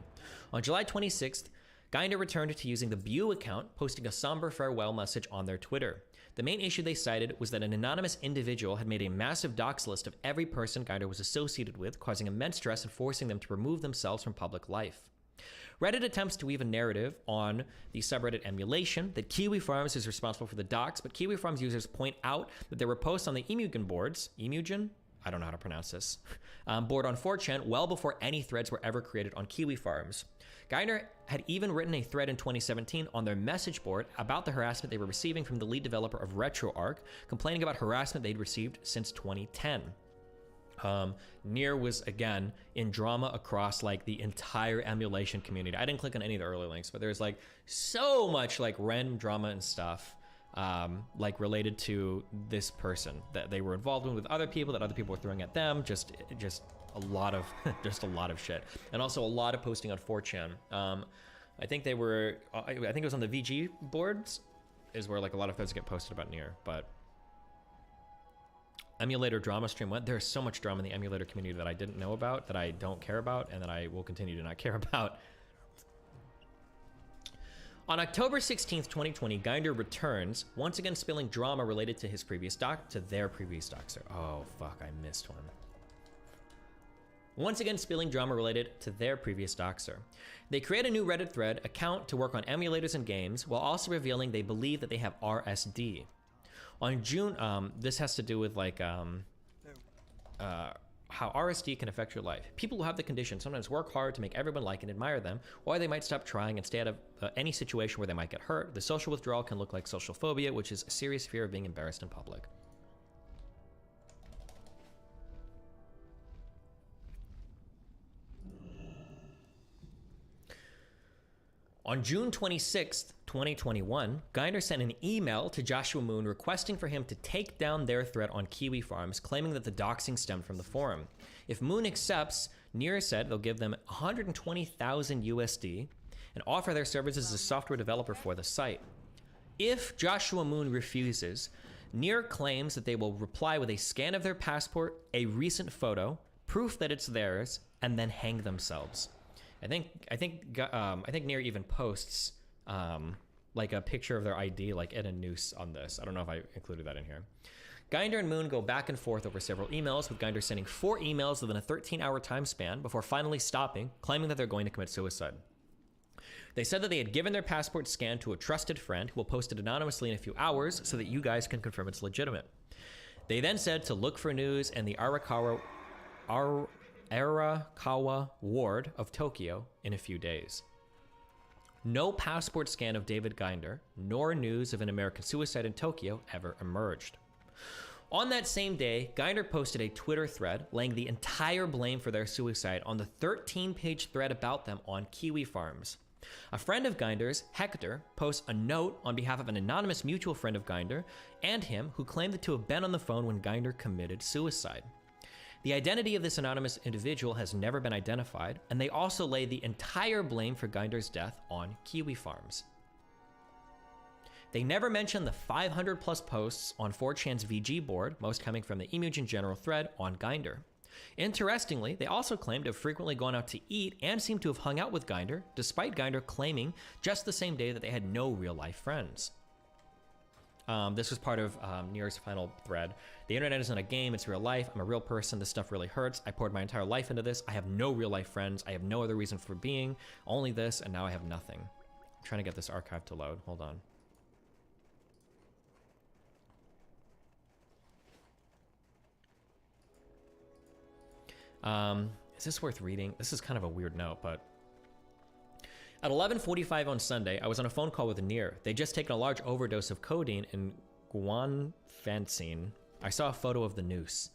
Speaker 2: On July 26th, Ginder returned to using the View account, posting a somber farewell message on their Twitter. The main issue they cited was that an anonymous individual had made a massive dox list of every person Ginder was associated with, causing immense stress and forcing them to remove themselves from public life. Reddit attempts to weave a narrative on the subreddit emulation that Kiwi Farms is responsible for the dox, but Kiwi Farms users point out that there were posts on the Emugen boards, Emugen? I don't know how to pronounce this, board on 4chan well before any threads were ever created on Kiwi Farms. Ginder had even written a thread in 2017 on their message board about the harassment they were receiving from the lead developer of RetroArch, complaining about harassment they'd received since 2010. Nier was, again, in drama across, like, the entire emulation community. I didn't click on any of the early links, but there's, like, so much, like, random drama and stuff, like, related to this person that they were involved with other people, that other people were throwing at them, just a lot of just a lot of shit, and also a lot of posting on 4chan. I think they were I think it was on the VG boards is where, like, a lot of threads get posted about Nier. But emulator drama stream went, there's so much drama in the emulator community that I didn't know about, that I don't care about, and that I will continue to not care about. On October 16th, 2020, Ginder returns, once again spilling drama related to their previous doxer. Oh fuck, I missed one. Once again spilling drama related to their previous doxer. They create a new Reddit thread account to work on emulators and games, while also revealing they believe that they have RSD. On June, this has to do with, like, how RSD can affect your life. People who have the condition sometimes work hard to make everyone like and admire them, or they might stop trying and stay out of any situation where they might get hurt. The social withdrawal can look like social phobia, which is a serious fear of being embarrassed in public. On June 26th, 2021, Ginder sent an email to Joshua Moon requesting for him to take down their thread on Kiwi Farms, claiming that the doxing stemmed from the forum. If Moon accepts, Nier said they'll give them 120,000 USD and offer their services as a software developer for the site. If Joshua Moon refuses, Nier claims that they will reply with a scan of their passport, a recent photo, proof that it's theirs, and then hang themselves. I think Nier even posts like a picture of their ID, like in a noose on this. I don't know if I included that in here. Ginder and Moon go back and forth over several emails, with Ginder sending 4 emails within a 13-hour time span before finally stopping, claiming that they're going to commit suicide. They said that they had given their passport scan to a trusted friend who will post it anonymously in a few hours so that you guys can confirm it's legitimate. They then said to look for news in the Arakawa ward of Tokyo in a few days. No passport scan of David Ginder, nor news of an American suicide in Tokyo ever emerged. On that same day, Ginder posted a Twitter thread laying the entire blame for their suicide on the 13-page thread about them on Kiwi Farms. A friend of Ginder's, Hector, posts a note on behalf of an anonymous mutual friend of Ginder and him who claimed to have been on the phone when Ginder committed suicide. The identity of this anonymous individual has never been identified, and they also lay the entire blame for Ginder's death on Kiwi Farms. They never mention the 500 plus posts on 4chan's VG board, most coming from the Emugen general thread on Ginder. Interestingly, they also claim to have frequently gone out to eat and seem to have hung out with Ginder, despite Ginder claiming just the same day that they had no real-life friends. This was part of Nier's final thread. The internet isn't a game, it's real life. I'm a real person. This stuff really hurts. I poured my entire life into this. I have no real life friends. I have no other reason for being. Only this, and now I have nothing. I'm trying to get this archive to load. Hold on. Is this worth reading? This is kind of a weird note, but... At 11:45 on Sunday, I was on a phone call with Nier. They'd just taken a large overdose of codeine and guanfacine. I saw a photo of the noose.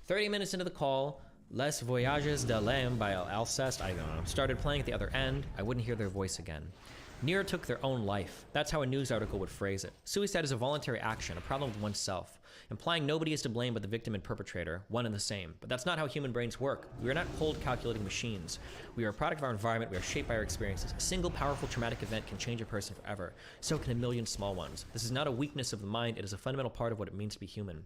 Speaker 2: 30 minutes into the call, Les Voyages de l'Âme by Alceste, I don't know, started playing at the other end. I wouldn't hear their voice again. Near took their own life. That's how a news article would phrase it. Suicide is a voluntary action, a problem with oneself, implying nobody is to blame but the victim and perpetrator, one and the same. But that's not how human brains work. We are not cold, calculating machines. We are a product of our environment. We are shaped by our experiences. A single powerful traumatic event can change a person forever. So can a million small ones. This is not a weakness of the mind. It is a fundamental part of what it means to be human.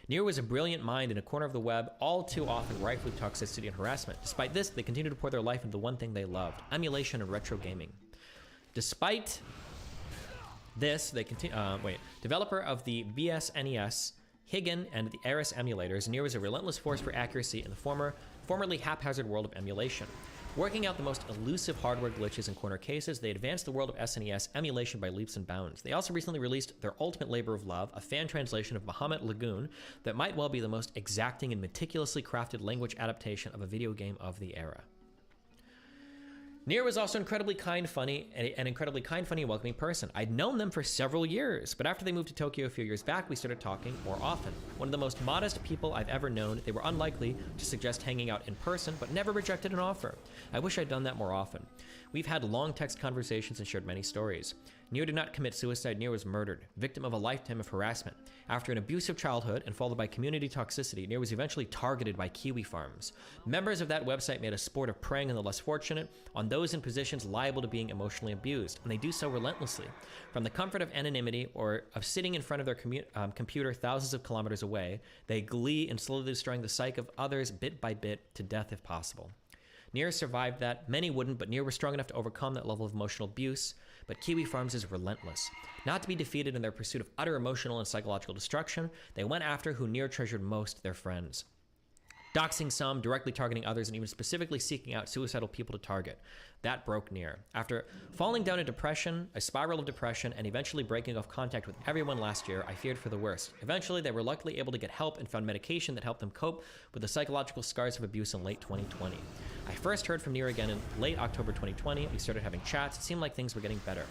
Speaker 2: Near was a brilliant mind in a corner of the web, all too often rife with toxicity and harassment. Despite this, they continue to pour their life into the one thing they loved: emulation and retro gaming. Despite this, they continue. Developer of the BSNES, Higgin, and the Eris emulators, Near was a relentless force for accuracy in the formerly haphazard world of emulation. Working out the most elusive hardware glitches and corner cases, they advanced the world of SNES emulation by leaps and bounds. They also recently released their ultimate labor of love, a fan translation of Bahamut Lagoon that might well be the most exacting and meticulously crafted language adaptation of a video game of the era. Near was also incredibly kind, funny, an incredibly kind, funny, and welcoming person. I'd known them for several years, but after they moved to Tokyo a few years back, we started talking more often. One of the most modest people I've ever known, they were unlikely to suggest hanging out in person, but never rejected an offer. I wish I'd done that more often. We've had long text conversations and shared many stories. Near did not commit suicide. Near was murdered, victim of a lifetime of harassment. After an abusive childhood and followed by community toxicity, Near was eventually targeted by Kiwi farms. Members of that website made a sport of preying on the less fortunate, on those in positions liable to being emotionally abused, and they do so relentlessly. From the comfort of anonymity or of sitting in front of their computer thousands of kilometers away, they glee in slowly destroying the psyche of others bit by bit to death if possible. Near survived that. Many wouldn't, but Near was strong enough to overcome that level of emotional abuse. But Kiwi Farms is relentless. Not to be defeated in their pursuit of utter emotional and psychological destruction, they went after who Near treasured most, their friends. Doxing some, directly targeting others, and even specifically seeking out suicidal people to target. That broke Near. After falling down a depression, a spiral of depression, and eventually breaking off contact with everyone last year, I feared for the worst. Eventually, they were luckily able to get help and found medication that helped them cope with the psychological scars of abuse in late 2020. I first heard from Near again in late October 2020. We started having chats. It seemed like things were getting better.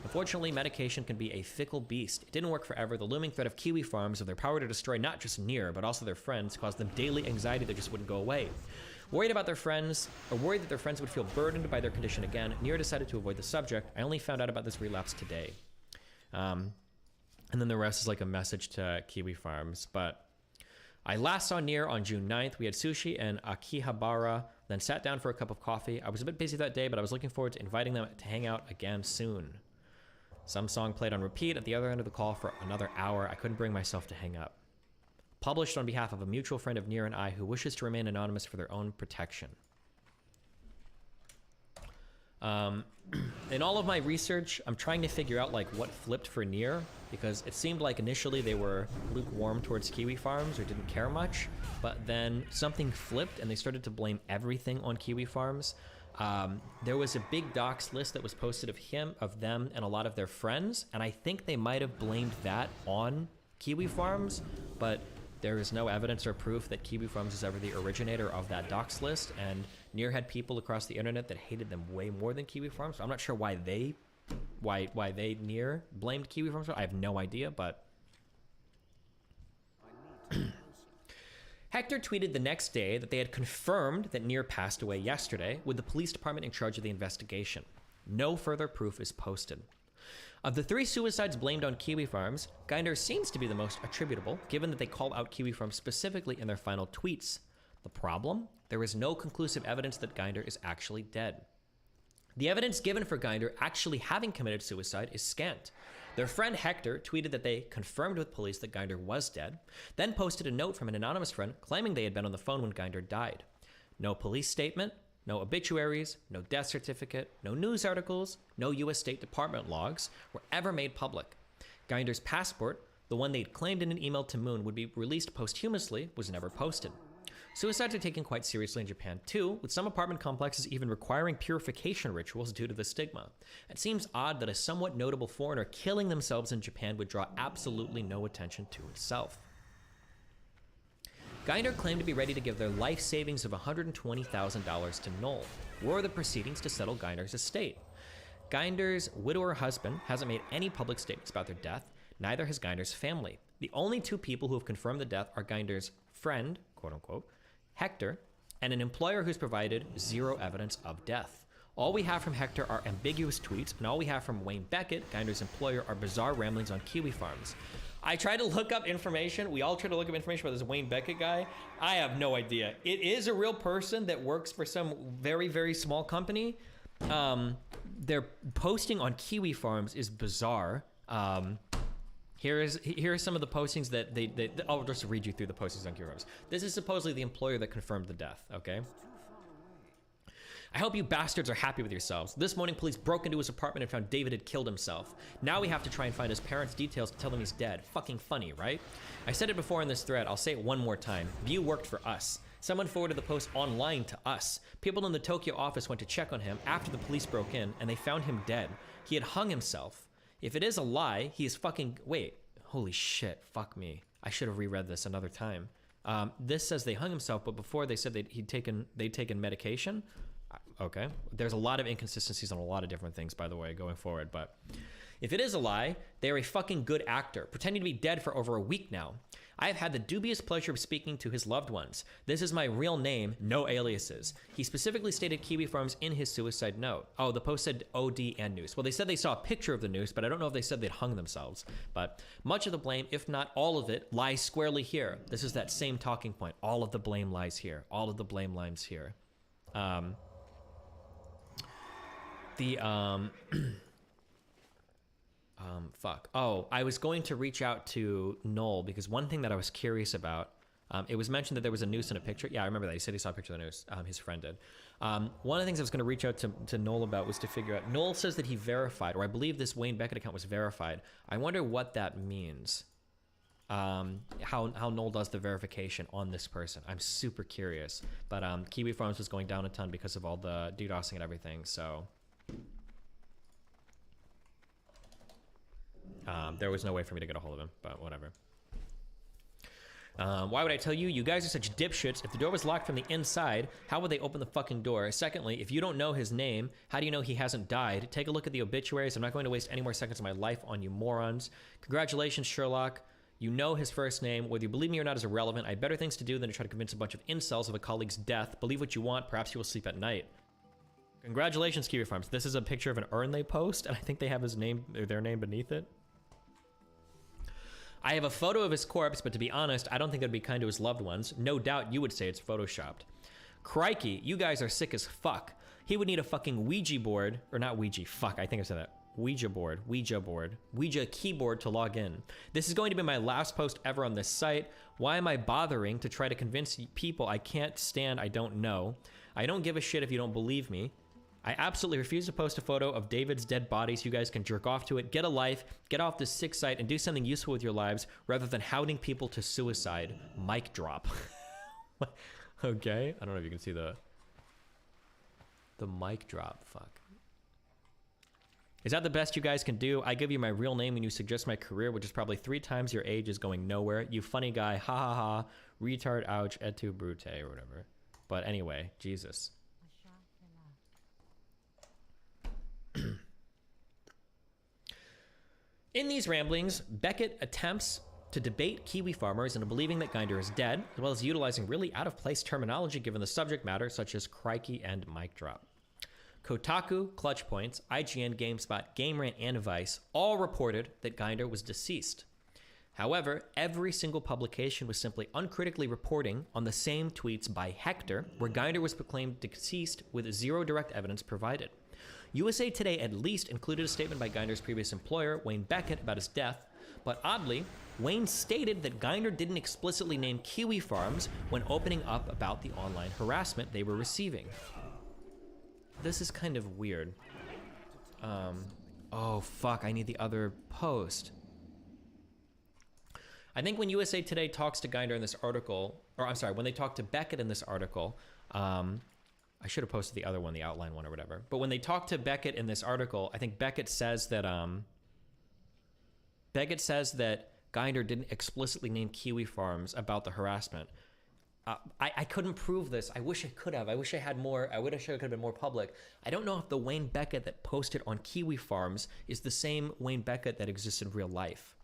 Speaker 2: Unfortunately, medication can be a fickle beast. It didn't work forever. The looming threat of Kiwi Farms, of their power to destroy not just Near, but also their friends, caused them daily anxiety that just wouldn't go away. Worried that their friends would feel burdened by their condition again, Near decided to avoid the subject. I only found out about this relapse today. And then the rest is like a message to Kiwi Farms. But I last saw Near on June 9th. We had sushi in Akihabara, then sat down for a cup of coffee. I was a bit busy that day, but I was looking forward to inviting them to hang out again soon. Some song played on repeat at the other end of the call for another hour. I couldn't bring myself to hang up. Published on behalf of a mutual friend of Near and I who wishes to remain anonymous for their own protection. In all of my research, I'm trying to figure out like what flipped for Near, because it seemed like initially they were lukewarm towards Kiwi Farms or didn't care much, but then something flipped and they started to blame everything on Kiwi Farms. There was a big docs list that was posted of them and a lot of their friends, and I think they might have blamed that on Kiwi Farms, but there is no evidence or proof that Kiwi Farms is ever the originator of that docs list, and Near had people across the internet that hated them way more than Kiwi Farms. So I'm not sure why they Near blamed Kiwi Farms. I have no idea, but Hector tweeted the next day that they had confirmed that Near passed away yesterday, with the police department in charge of the investigation. No further proof is posted. Of the 3 suicides blamed on Kiwi Farms, Ginder seems to be the most attributable, given that they called out Kiwi Farms specifically in their final tweets. The problem? There is no conclusive evidence that Ginder is actually dead. The evidence given for Ginder actually having committed suicide is scant. Their friend Hector tweeted that they confirmed with police that Ginder was dead, then posted a note from an anonymous friend claiming they had been on the phone when Ginder died. No police statement, no obituaries, no death certificate, no news articles, no U.S. State Department logs were ever made public. Ginder's passport, the one they'd claimed in an email to Moon would be released posthumously, was never posted. Suicides are taken quite seriously in Japan too, with some apartment complexes even requiring purification rituals due to the stigma. It seems odd that a somewhat notable foreigner killing themselves in Japan would draw absolutely no attention to itself. Ginder claimed to be ready to give their life savings of $120,000 to Knoll. Were the proceedings to settle Ginder's estate? Ginder's widower husband hasn't made any public statements about their death, neither has Ginder's family. The only 2 people who have confirmed the death are Ginder's friend, quote unquote, Hector, and an employer who's provided 0 evidence of death. All we have from Hector are ambiguous tweets, and all we have from Wayne Beckett, Geinder's employer, are bizarre ramblings on Kiwi farms. I tried to look up information. We all tried to look up information about this Wayne Beckett guy. I have no idea. It is a real person that works for some very, very small company. Their posting on Kiwi farms is bizarre. Here are some of the postings that I'll just read you through the postings on Kiwi farms. This is supposedly the employer that confirmed the death, okay? I hope you bastards are happy with yourselves. This morning, police broke into his apartment and found David had killed himself. Now we have to try and find his parents' details to tell them he's dead. Fucking funny, right? I said it before in this thread. I'll say it one more time. View worked for us. Someone forwarded the post online to us. People in the Tokyo office went to check on him after the police broke in, and they found him dead. He had hung himself. If it is a lie, he is fucking... Wait. Holy shit. Fuck me. I should have reread this another time. This says they hung himself, but before they said they'd taken medication. Okay. There's a lot of inconsistencies on a lot of different things, by the way, going forward. But if it is a lie, they are a fucking good actor, pretending to be dead for over a week now. I have had the dubious pleasure of speaking to his loved ones. This is my real name, no aliases. He specifically stated Kiwi Farms in his suicide note. Oh, the post said OD and noose. Well, they said they saw a picture of the noose, but I don't know if they said they'd hung themselves. But much of the blame, if not all of it, lies squarely here. This is that same talking point. All of the blame lies here. All of the blame lies here. Fuck. Oh, I was going to reach out to Noel because one thing that I was curious about, it was mentioned that there was a noose in a picture. Yeah, I remember that. He said he saw a picture of the noose. His friend did. One of the things I was going to reach out to Noel about was to figure out, Noel says that he verified, or I believe this Wayne Beckett account was verified. I wonder what that means. How Noel does the verification on this person. I'm super curious. But Kiwi Farms was going down a ton because of all the DDoSing and everything, so... there was no way for me to get a hold of him, but whatever. Why would I tell you? You guys are such dipshits. If the door was locked from the inside, how would they open the fucking door? Secondly, if you don't know his name, how do you know he hasn't died? Take a look at the obituaries. I'm not going to waste any more seconds of my life on you morons. Congratulations, Sherlock. You know his first name. Whether you believe me or not is irrelevant. I have better things to do than to try to convince a bunch of incels of a colleague's death. Believe what you want. Perhaps you will sleep at night. Congratulations, Kiwi Farms. This is a picture of an urn they post, and I think they have his name, or their name beneath it. I have a photo of his corpse, but to be honest, I don't think that'd be kind to his loved ones. No doubt you would say it's photoshopped. Crikey, you guys are sick as fuck. He would need a fucking Ouija board, or not Ouija, fuck, I think I said that. Ouija keyboard to log in. This is going to be my last post ever on this site. Why am I bothering to try to convince people I can't stand I don't know? I don't give a shit if you don't believe me. I absolutely refuse to post a photo of David's dead body so you guys can jerk off to it, get a life, get off this sick site, and do something useful with your lives rather than hounding people to suicide. Mic drop. Okay, I don't know if you can see the mic drop. Fuck. Is that the best you guys can do? I give you my real name when you suggest my career, which is probably 3 times your age, is going nowhere. You funny guy. Ha ha ha. Retard, ouch, et tu brute, or whatever. But anyway, Jesus. In these ramblings, Beckett attempts to debate Kiwi farmers into believing that Geinder is dead, as well as utilizing really out-of-place terminology given the subject matter, such as crikey and mic drop. Kotaku, Clutch Points, IGN, GameSpot, GameRant, and Vice all reported that Geinder was deceased. However, every single publication was simply uncritically reporting on the same tweets by Hector, where Geinder was proclaimed deceased with 0 direct evidence provided. USA Today at least included a statement by Geinder's previous employer, Wayne Beckett, about his death, but oddly, Wayne stated that Geinder didn't explicitly name Kiwi Farms when opening up about the online harassment they were receiving. This is kind of weird. Oh fuck, I need the other post. I think when USA Today talks to Geinder in this article, or I'm sorry, when they talk to Beckett in this article, I should have posted the other one, the outline one or whatever. But when they talk to Beckett in this article, I think Beckett says that Geinder didn't explicitly name Kiwi Farms about the harassment. I couldn't prove this. I wish I could have. I wish I had more. I wish I could have been more public. I don't know if the Wayne Beckett that posted on Kiwi Farms is the same Wayne Beckett that exists in real life.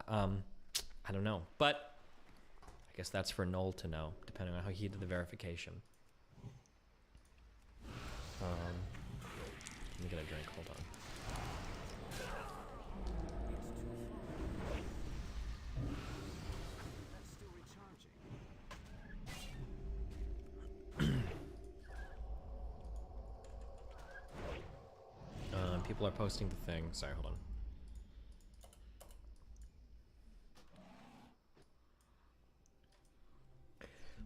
Speaker 2: I don't know. But I guess that's for Noel to know, depending on how he did the verification. get a drink. Hold on. People are posting the thing. Sorry, hold on.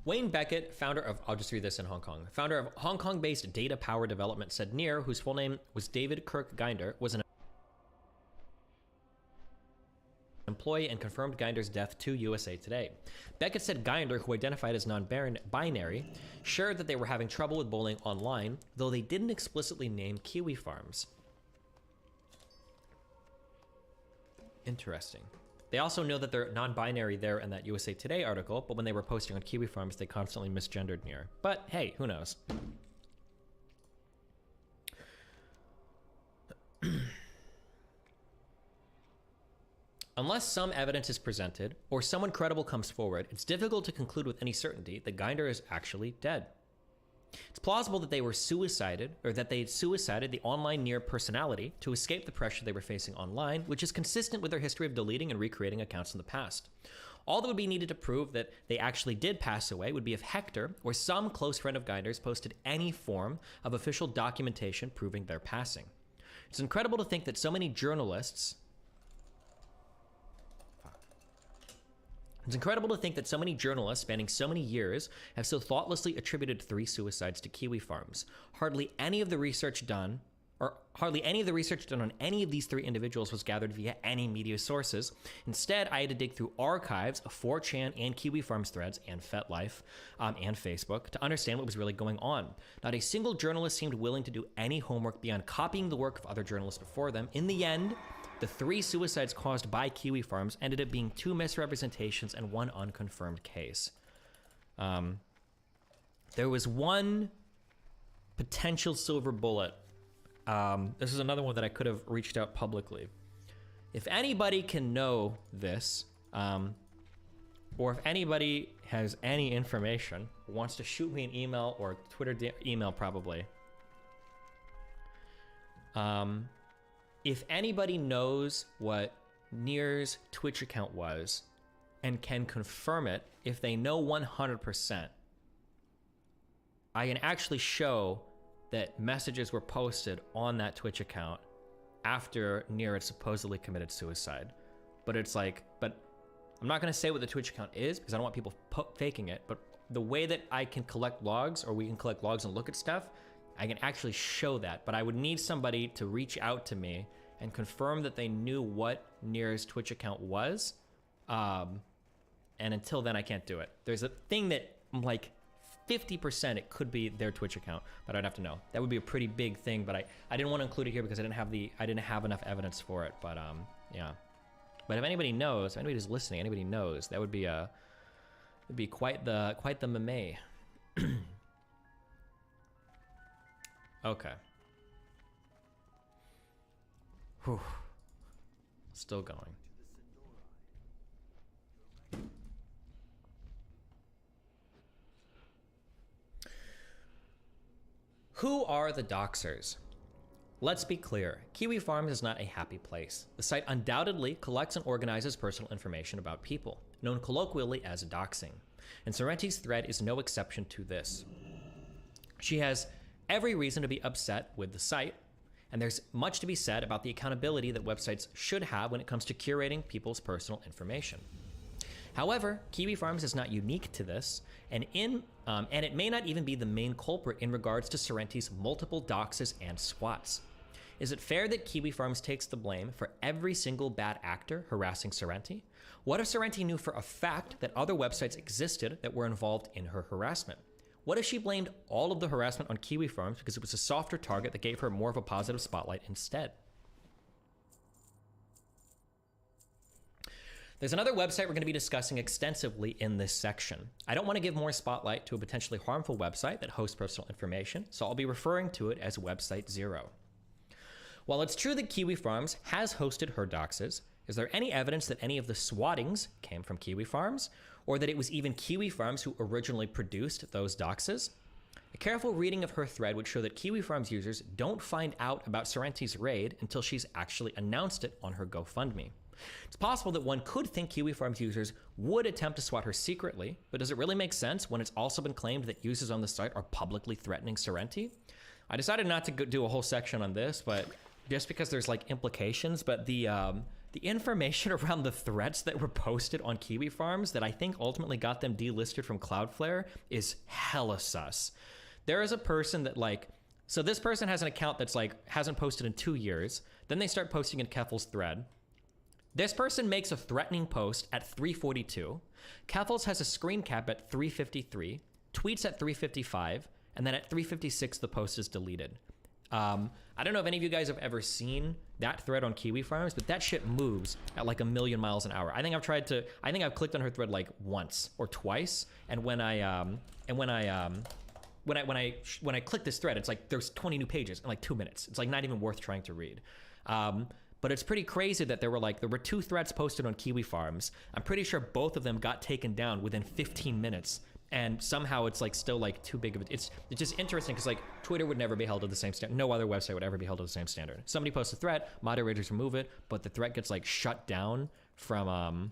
Speaker 2: Wayne Beckett, founder of, I'll just read this in Hong Kong, founder of Hong Kong-based data power development, said Near, whose full name was David Kirk Ginder, was an employee and confirmed Ginder's death to USA Today. Beckett said Ginder, who identified as non-binary, shared that they were having trouble with bullying online, though they didn't explicitly name Kiwi Farms. Interesting. They also know that they're non-binary there in that USA Today article, but when they were posting on Kiwi Farms, they constantly misgendered Near. But hey, who knows? Unless some evidence is presented or someone credible comes forward, it's difficult to conclude with any certainty that Ginder is actually dead. It's plausible that they were suicided, or that they had suicided the online Near personality to escape the pressure they were facing online, which is consistent with their history of deleting and recreating accounts in the past. All that would be needed to prove that they actually did pass away would be if Hector or some close friend of Ginder's posted any form of official documentation proving their passing. It's incredible to think that so many journalists spanning so many years have so thoughtlessly attributed 3 suicides to Kiwi Farms. Hardly any of the research done on any of these 3 individuals was gathered via any media sources. Instead, I had to dig through archives of 4chan and Kiwi Farms threads and FetLife and Facebook to understand what was really going on. Not a single journalist seemed willing to do any homework beyond copying the work of other journalists before them. In the end, the 3 suicides caused by Kiwi Farms ended up being 2 misrepresentations and 1 unconfirmed case. There was 1 potential silver bullet. This is another one that I could have reached out publicly. If anybody can know this, or if anybody has any information, wants to shoot me an email or Twitter email probably. If anybody knows what Near's Twitch account was and can confirm it, if they know 100%, I can actually show that messages were posted on that Twitch account after Near had supposedly committed suicide. But it's like, but I'm not going to say what the Twitch account is because I don't want people faking it. But the way that I can collect logs, or we can collect logs and look at stuff, I can actually show that. But I would need somebody to reach out to me and confirm that they knew what Near's Twitch account was. And until then, I can't do it. There's a thing that I'm like 50% it could be their Twitch account, but I'd have to know. That would be a pretty big thing, but I didn't want to include it here because I didn't have enough evidence for it. But yeah. But if anybody knows, if anybody who's listening, anybody knows, that would be it'd be quite the meme. Okay. Whew. Still going. Who are the doxers? Let's be clear, Kiwi Farms is not a happy place. The site undoubtedly collects and organizes personal information about people, known colloquially as doxing, and Sorrenti's thread is no exception to this. She has every reason to be upset with the site, and there's much to be said about the accountability that websites should have when it comes to curating people's personal information. However, Kiwi Farms is not unique to this, and it may not even be the main culprit in regards to Sorrenti's multiple doxes and swats. Is it fair that Kiwi Farms takes the blame for every single bad actor harassing Sorrenti? What if Sorrenti knew for a fact that other websites existed that were involved in her harassment? What if she blamed all of the harassment on Kiwi Farms because it was a softer target that gave her more of a positive spotlight instead? There's another website we're going to be discussing extensively in this section. I don't want to give more spotlight to a potentially harmful website that hosts personal information, so I'll be referring to it as Website Zero. While it's true that Kiwi Farms has hosted her doxes, is there any evidence that any of the swattings came from Kiwi Farms, or that it was even Kiwi Farms who originally produced those doxes? A careful reading of her thread would show that Kiwi Farms users don't find out about Sorrenti's raid until she's actually announced it on her GoFundMe. It's possible that one could think Kiwi Farms users would attempt to swat her secretly, but does it really make sense when it's also been claimed that users on the site are publicly threatening Sorrenti? I decided not to do a whole section on this, but just because there's like implications, but the information around the threats that were posted on Kiwi Farms that I think ultimately got them delisted from Cloudflare is hella sus. There is a person that like, so this person has an account that's like, hasn't posted in 2 years. Then they start posting in Keffel's thread. This person makes a threatening post at 3:42. Keffel's has a screen cap at 3:53, tweets at 3:55, and then at 3:56, the post is deleted. I don't know if any of you guys have ever seen that thread on Kiwi Farms, but that shit moves at like 1,000,000 miles an hour. I think I've clicked on her thread like once or twice, and when I click this thread, it's like there's 20 new pages in like 2 minutes. It's like not even worth trying to read. But it's pretty crazy that there were 2 threads posted on Kiwi Farms. I'm pretty sure both of them got taken down within 15 minutes. And somehow it's like still like too big of it's just interesting because like Twitter would never be held to the same standard. No other website would ever be held to the same standard. Somebody posts a threat, moderators remove it, but the threat gets like shut down from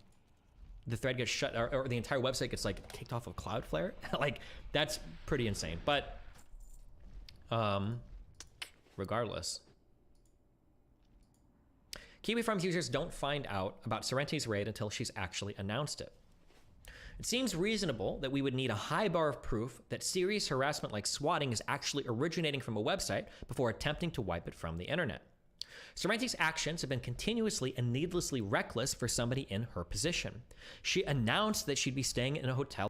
Speaker 2: the thread gets shut or the entire website gets like kicked off of Cloudflare. Like that's pretty insane. But regardless, Kiwi Farms users don't find out about Sorrenti's raid until she's actually announced it. It seems reasonable that we would need a high bar of proof that serious harassment like swatting is actually originating from a website before attempting to wipe it from the internet. Sorrenti's actions have been continuously and needlessly reckless for somebody in her position. She announced that she'd be staying in a hotel.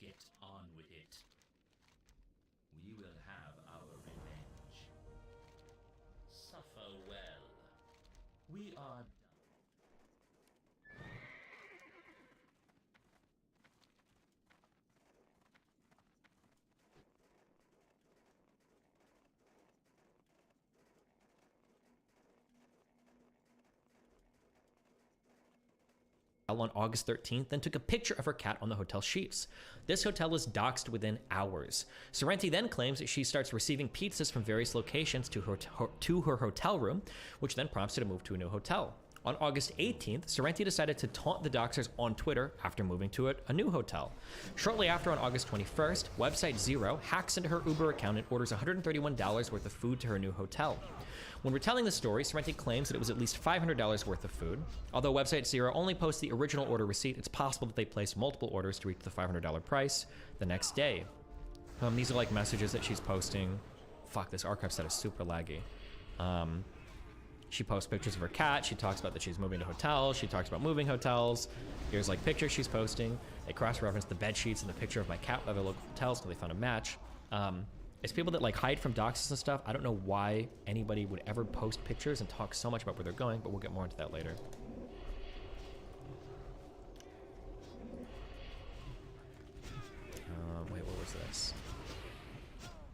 Speaker 1: Get on with it. We will have our revenge. Suffer well. We are done.
Speaker 2: On August 13th, then took a picture of her cat on the hotel sheets. This hotel is doxxed within hours. Sorrenti then claims that she starts receiving pizzas from various locations to her hotel room, which then prompts her to move to a new hotel. On August 18th, Sorrenti decided to taunt the doxers on Twitter after moving to a new hotel. Shortly after, on August 21st, Website Zero hacks into her Uber account and orders $131 worth of food to her new hotel. When retelling the story, Sorrenti claims that it was at least $500 worth of food. Although Website Zero only posts the original order receipt, it's possible that they placed multiple orders to reach the $500 price the next day. These are like messages that she's posting. Fuck, this archive set is super laggy. She posts pictures of her cat. She talks about that she's moving to hotels. She talks about moving hotels. Here's like pictures she's posting. They cross-reference the bed sheets and the picture of my cat at other local hotels because they found a match. It's people that like hide from doxes and stuff. I don't know why anybody would ever post pictures and talk so much about where they're going, but we'll get more into that later. Wait, what was this?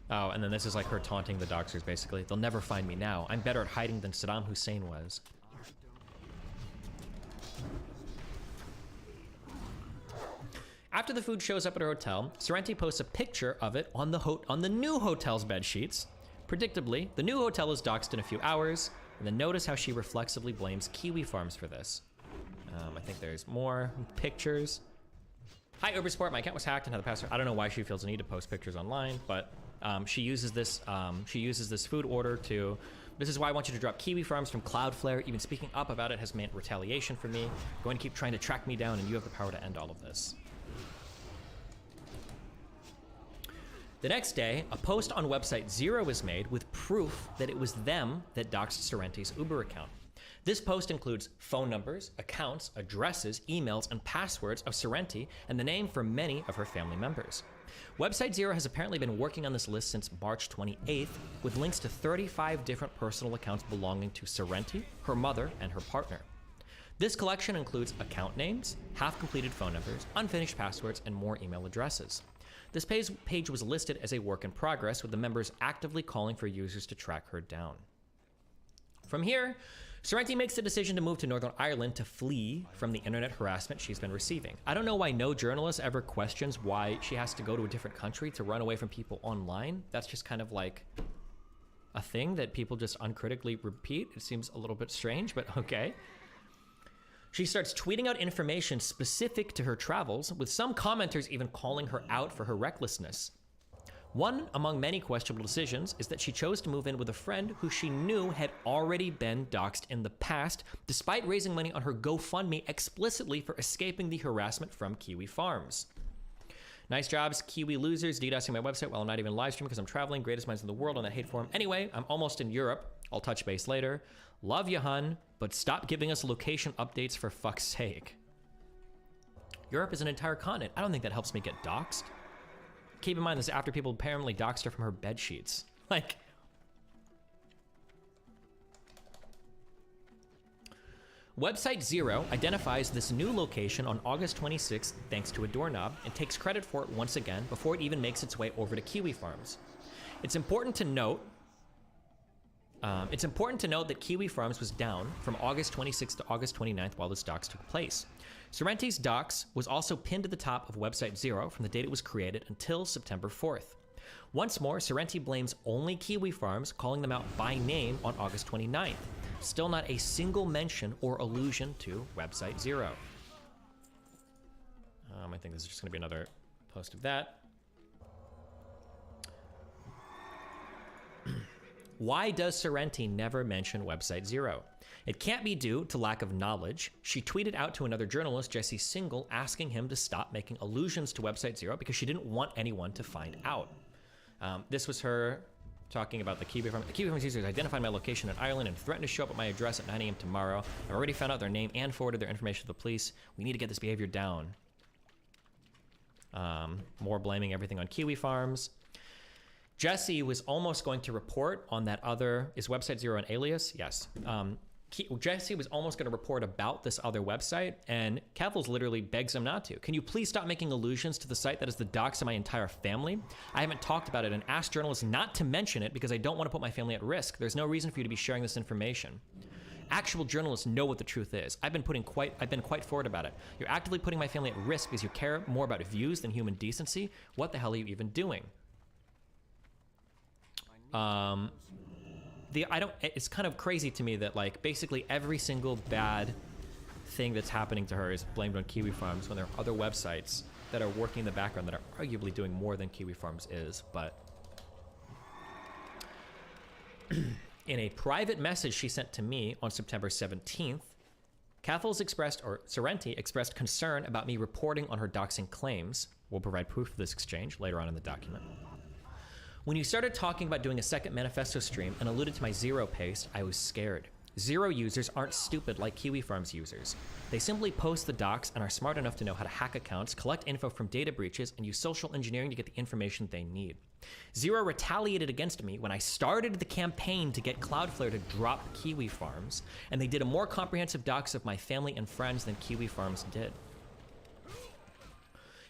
Speaker 2: Oh, and then this is like her taunting the doxers, basically. They'll never find me now. I'm better at hiding than Saddam Hussein was. After the food shows up at her hotel, Sorrenti posts a picture of it on the new hotel's bed sheets. Predictably, the new hotel is doxxed in a few hours, and then notice how she reflexively blames Kiwi Farms for this. I think there's more pictures. Hi, Ubersport. My account was hacked and had the password. I don't know why she feels the need to post pictures online, but she uses this food order to. This is why I want you to drop Kiwi Farms from Cloudflare. Even speaking up about it has meant retaliation for me. You're going to keep trying to track me down, and you have the power to end all of this. The next day, a post on Website Zero is made with proof that it was them that doxed Sorrenti's Uber account. This post includes phone numbers, accounts, addresses, emails, and passwords of Sorrenti and the name for many of her family members. Website Zero has apparently been working on this list since March 28th, with links to 35 different personal accounts belonging to Sorrenti, her mother, and her partner. This collection includes account names, half-completed phone numbers, unfinished passwords, and more email addresses. This page was listed as a work in progress, with the members actively calling for users to track her down. From here, Sorrenti makes the decision to move to Northern Ireland to flee from the internet harassment she's been receiving. I don't know why no journalist ever questions why she has to go to a different country to run away from people online. That's just kind of like a thing that people just uncritically repeat. It seems a little bit strange, but okay. She starts tweeting out information specific to her travels, with some commenters even calling her out for her recklessness. One among many questionable decisions is that she chose to move in with a friend who she knew had already been doxxed in the past, despite raising money on her GoFundMe explicitly for escaping the harassment from Kiwi Farms. Nice jobs, Kiwi losers, DDoSing my website while I'm not even live streaming because I'm traveling. Greatest minds in the world on that hate forum. Anyway, I'm almost in Europe. I'll touch base later. Love you, hun, but stop giving us location updates for fuck's sake. Europe is an entire continent. I don't think that helps me get doxxed. Keep in mind this after people apparently doxed her from her bed sheets. Like, Website Zero identifies this new location on August 26th thanks to a doorknob and takes credit for it once again before it even makes its way over to Kiwi Farms. It's important to note that Kiwi Farms was down from August 26th to August 29th while this dox took place. Sorrenti's dox was also pinned to the top of Website Zero from the date it was created until September 4th. Once more, Sorrenti blames only Kiwi Farms, calling them out by name on August 29th. Still not a single mention or allusion to Website Zero. I think this is just going to be another post of that. Why does Sorrenti never mention Website Zero? It can't be due to lack of knowledge. She tweeted out to another journalist, Jesse Single, asking him to stop making allusions to Website Zero because she didn't want anyone to find out. This was her talking about the Kiwi Farm. The Kiwi Farms users identified my location in Ireland and threatened to show up at my address at 9 a.m. tomorrow. I've already found out their name and forwarded their information to the police. We need to get this behavior down. More blaming everything on Kiwi Farms. Jesse was almost going to report on that other, is Website Zero an alias? Yes. Jesse was almost going to report about this other website, and Kevils literally begs him not to. Can you please stop making allusions to the site that is the docs of my entire family? I haven't talked about it and asked journalists not to mention it because I don't want to put my family at risk. There's no reason for you to be sharing this information. Actual journalists know what the truth is. I've been quite forward about it. You're actively putting my family at risk because you care more about views than human decency. What the hell are you even doing? It's kind of crazy to me that like basically every single bad thing that's happening to her is blamed on Kiwi Farms when there are other websites that are working in the background that are arguably doing more than Kiwi Farms is. But in a private message she sent to me on September 17th, Sorrenti expressed concern about me reporting on her doxing claims. We'll provide proof of this exchange later on in the document. When you started talking about doing a second manifesto stream and alluded to my Zero paste, I was scared. Zero users aren't stupid like Kiwi Farms users. They simply post the docs and are smart enough to know how to hack accounts, collect info from data breaches, and use social engineering to get the information they need. Zero retaliated against me when I started the campaign to get Cloudflare to drop Kiwi Farms, and they did a more comprehensive docs of my family and friends than Kiwi Farms did.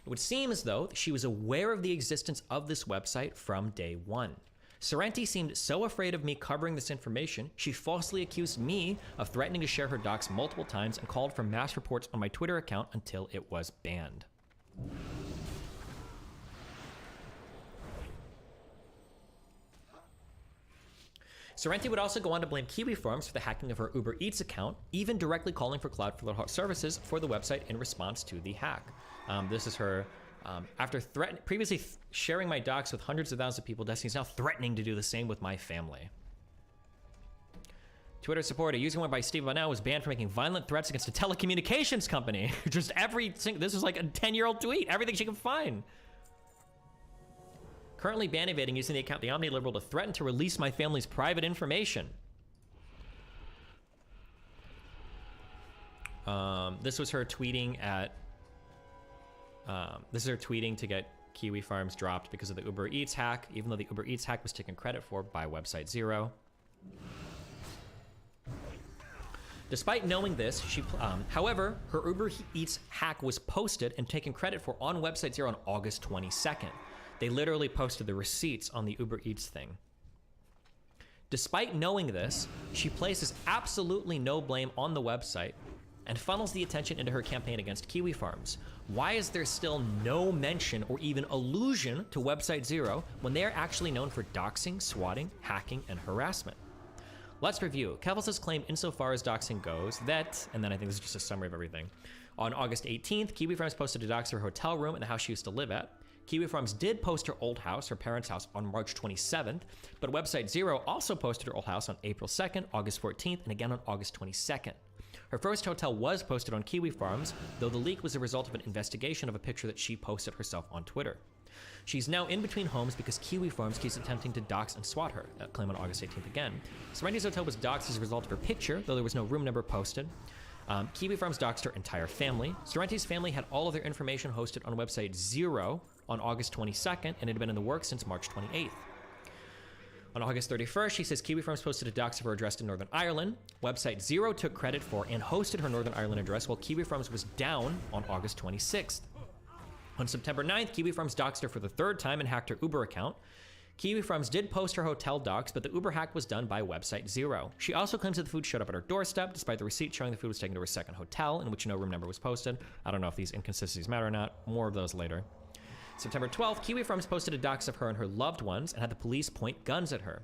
Speaker 2: It would seem as though she was aware of the existence of this website from day one. Sorrenti seemed so afraid of me covering this information, she falsely accused me of threatening to share her docs multiple times and called for mass reports on my Twitter account until it was banned. Sorrenti would also go on to blame Kiwi Farms for the hacking of her Uber Eats account, even directly calling for Cloudflare services for the website in response to the hack. This is her, after previously sharing my docs with hundreds of thousands of people, Destiny's now threatening to do the same with my family. Twitter support, a user went by Steve Vanell was banned for making violent threats against a telecommunications company. Just this was like a 10-year-old tweet, everything she could find. Currently ban evading using the account The Omni Liberal to threaten to release my family's private information. This was her tweeting to get Kiwi Farms dropped because of the Uber Eats hack, even though the Uber Eats hack was taken credit for by Website Zero. Despite knowing this, however, her Uber Eats hack was posted and taken credit for on Website Zero on August 22nd. They literally posted the receipts on the Uber Eats thing. Despite knowing this, she places absolutely no blame on the website and funnels the attention into her campaign against Kiwi Farms. Why is there still no mention or even allusion to Website Zero when they are actually known for doxing, swatting, hacking, and harassment? Let's review. Kevils has claimed insofar as doxing goes that, and then I think this is just a summary of everything. On August 18th, Kiwi Farms posted a dox of her hotel room and the house she used to live at. Kiwi Farms did post her old house, her parents' house, on March 27th, but Website Zero also posted her old house on April 2nd, August 14th, and again on August 22nd. Her first hotel was posted on Kiwi Farms, though the leak was a result of an investigation of a picture that she posted herself on Twitter. She's now in between homes because Kiwi Farms keeps attempting to dox and swat her. That claim on August 18th again. Sorrenti's hotel was doxed as a result of her picture, though there was no room number posted. Kiwi Farms doxed her entire family. Sorrenti's family had all of their information hosted on Website Zero on August 22nd, and it had been in the works since March 28th. On August 31st, she says Kiwi Farms posted a dox of her address in Northern Ireland. Website Zero took credit for and hosted her Northern Ireland address, while Kiwi Farms was down on August 26th. On September 9th, Kiwi Farms doxed her for the third time and hacked her Uber account. Kiwi Farms did post her hotel docs, but the Uber hack was done by Website Zero. She also claims that the food showed up at her doorstep, despite the receipt showing the food was taken to her second hotel, in which no room number was posted. I don't know if these inconsistencies matter or not. More of those later. September 12th, Kiwi Farms posted a dox of her and her loved ones and had the police point guns at her.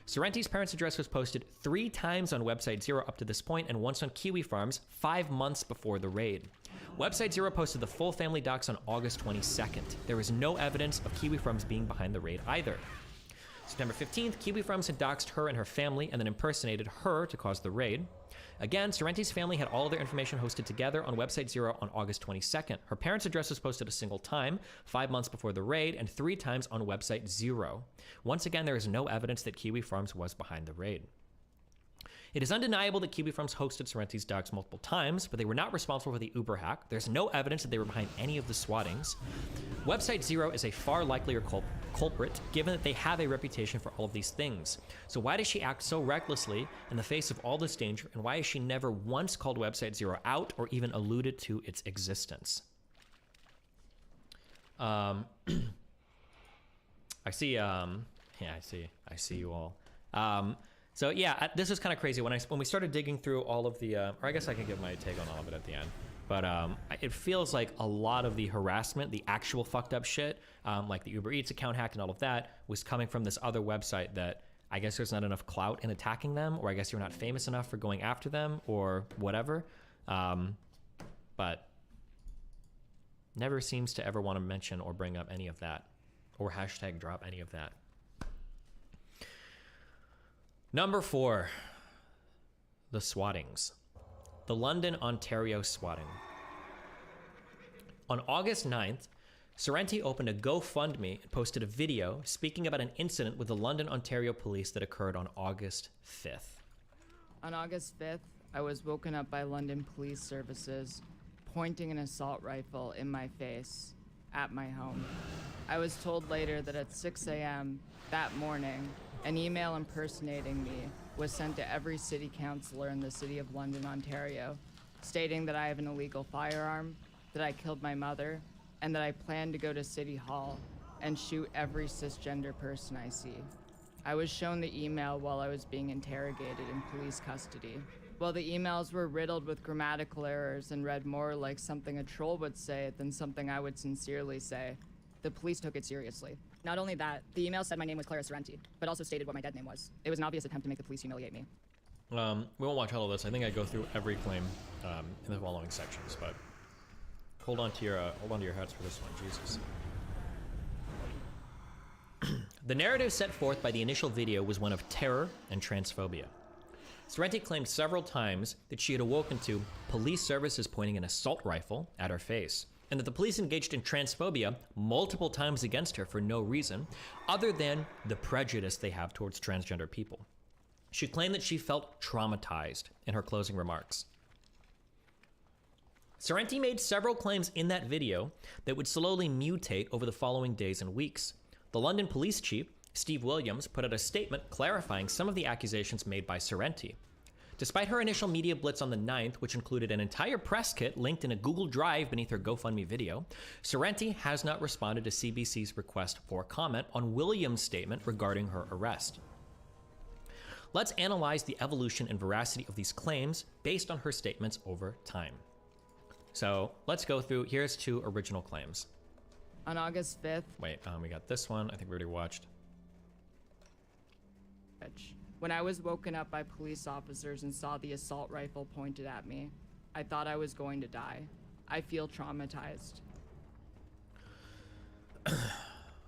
Speaker 2: Sorrenti's parents' address was posted 3 times on Website Zero up to this point and once on Kiwi Farms 5 months before the raid. Website Zero posted the full family docs on August 22nd. There was no evidence of Kiwi Farms being behind the raid either. September 15th, Kiwi Farms had doxed her and her family and then impersonated her to cause the raid. Again, Sorrenti's family had all of their information hosted together on Website Zero on August 22nd. Her parents' address was posted a single time, 5 months before the raid, and 3 times on Website Zero. Once again, there is no evidence that Kiwi Farms was behind the raid. It is undeniable that Kiwi Farms hosted Sorrenti's dogs multiple times, but they were not responsible for the Uber hack. There's no evidence that they were behind any of the swattings. Website Zero is a far likelier culprit, given that they have a reputation for all of these things. So why does she act so recklessly in the face of all this danger, and why has she never once called Website Zero out or even alluded to its existence? I see, I see you all. So yeah, this is kind of crazy. When we started digging through all of the, or I guess I can give my take on all of it at the end. But it feels like a lot of the harassment, the actual fucked up shit, like the Uber Eats account hack and all of that, was coming from this other website that I guess there's not enough clout in attacking them, or I guess you're not famous enough for going after them, or whatever. But never seems to ever want to mention or bring up any of that, or hashtag drop any of that. Number 4, the swattings. The London, Ontario swatting. On August 9th, Sorrenti opened a GoFundMe and posted a video speaking about an incident with the London, Ontario police that occurred on August 5th.
Speaker 3: On August 5th, I was woken up by London Police Services pointing an assault rifle in my face at my home. I was told later that at 6 a.m. that morning, an email impersonating me was sent to every city councillor in the city of London, Ontario, stating that I have an illegal firearm, that I killed my mother, and that I plan to go to City Hall and shoot every cisgender person I see. I was shown the email while I was being interrogated in police custody. While the emails were riddled with grammatical errors and read more like something a troll would say than something I would sincerely say, the police took it seriously. Not only that, the email said my name was Clara Sorrenti, but also stated what my dead name was. It was an obvious attempt to make the police humiliate me.
Speaker 2: We won't watch all of this. I think I go through every claim in the following sections, but hold on to your hats for this one, Jesus. The narrative set forth by the initial video was one of terror and transphobia. Sorrenti claimed several times that she had awoken to police services pointing an assault rifle at her face, and that the police engaged in transphobia multiple times against her for no reason other than the prejudice they have towards transgender people. She claimed that she felt traumatized in her closing remarks. Sorrenti made several claims in that video that would slowly mutate over the following days and weeks. The London police chief, Steve Williams, put out a statement clarifying some of the accusations made by Sorrenti. Despite her initial media blitz on the 9th, which included an entire press kit linked in a Google Drive beneath her GoFundMe video, Sorrenti has not responded to CBC's request for comment on Williams' statement regarding her arrest. Let's analyze the evolution and veracity of these claims based on her statements over time. So let's go through, here's 2 original claims.
Speaker 3: On August 5th,
Speaker 2: Wait, we got this one, I think we already watched.
Speaker 3: when I was woken up by police officers and saw the assault rifle pointed at me, I thought I was going to die. I feel traumatized.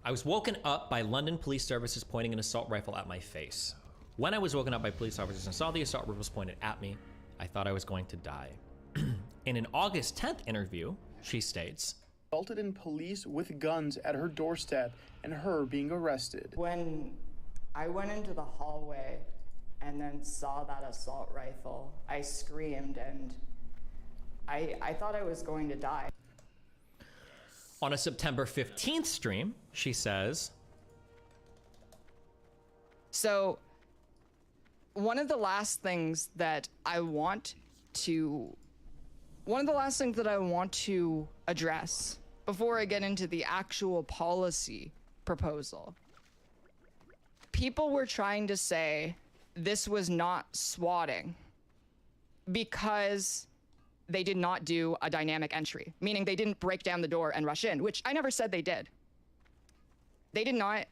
Speaker 2: I was woken up by London police services pointing an assault rifle at my face. When I was woken up by police officers and saw the assault rifles pointed at me, I thought I was going to die. In an August 10th interview, she states,
Speaker 4: resulted in police with guns at her doorstep and her being arrested.
Speaker 3: When I went into the hallway and then saw that assault rifle, I screamed and I thought I was going to die.
Speaker 2: On a September 15th stream, she says,
Speaker 3: So, one of the last things that I want to address before I get into the actual policy proposal, people were trying to say this was not swatting because they did not do a dynamic entry, meaning they didn't break down the door and rush in, which I never said they did. They did not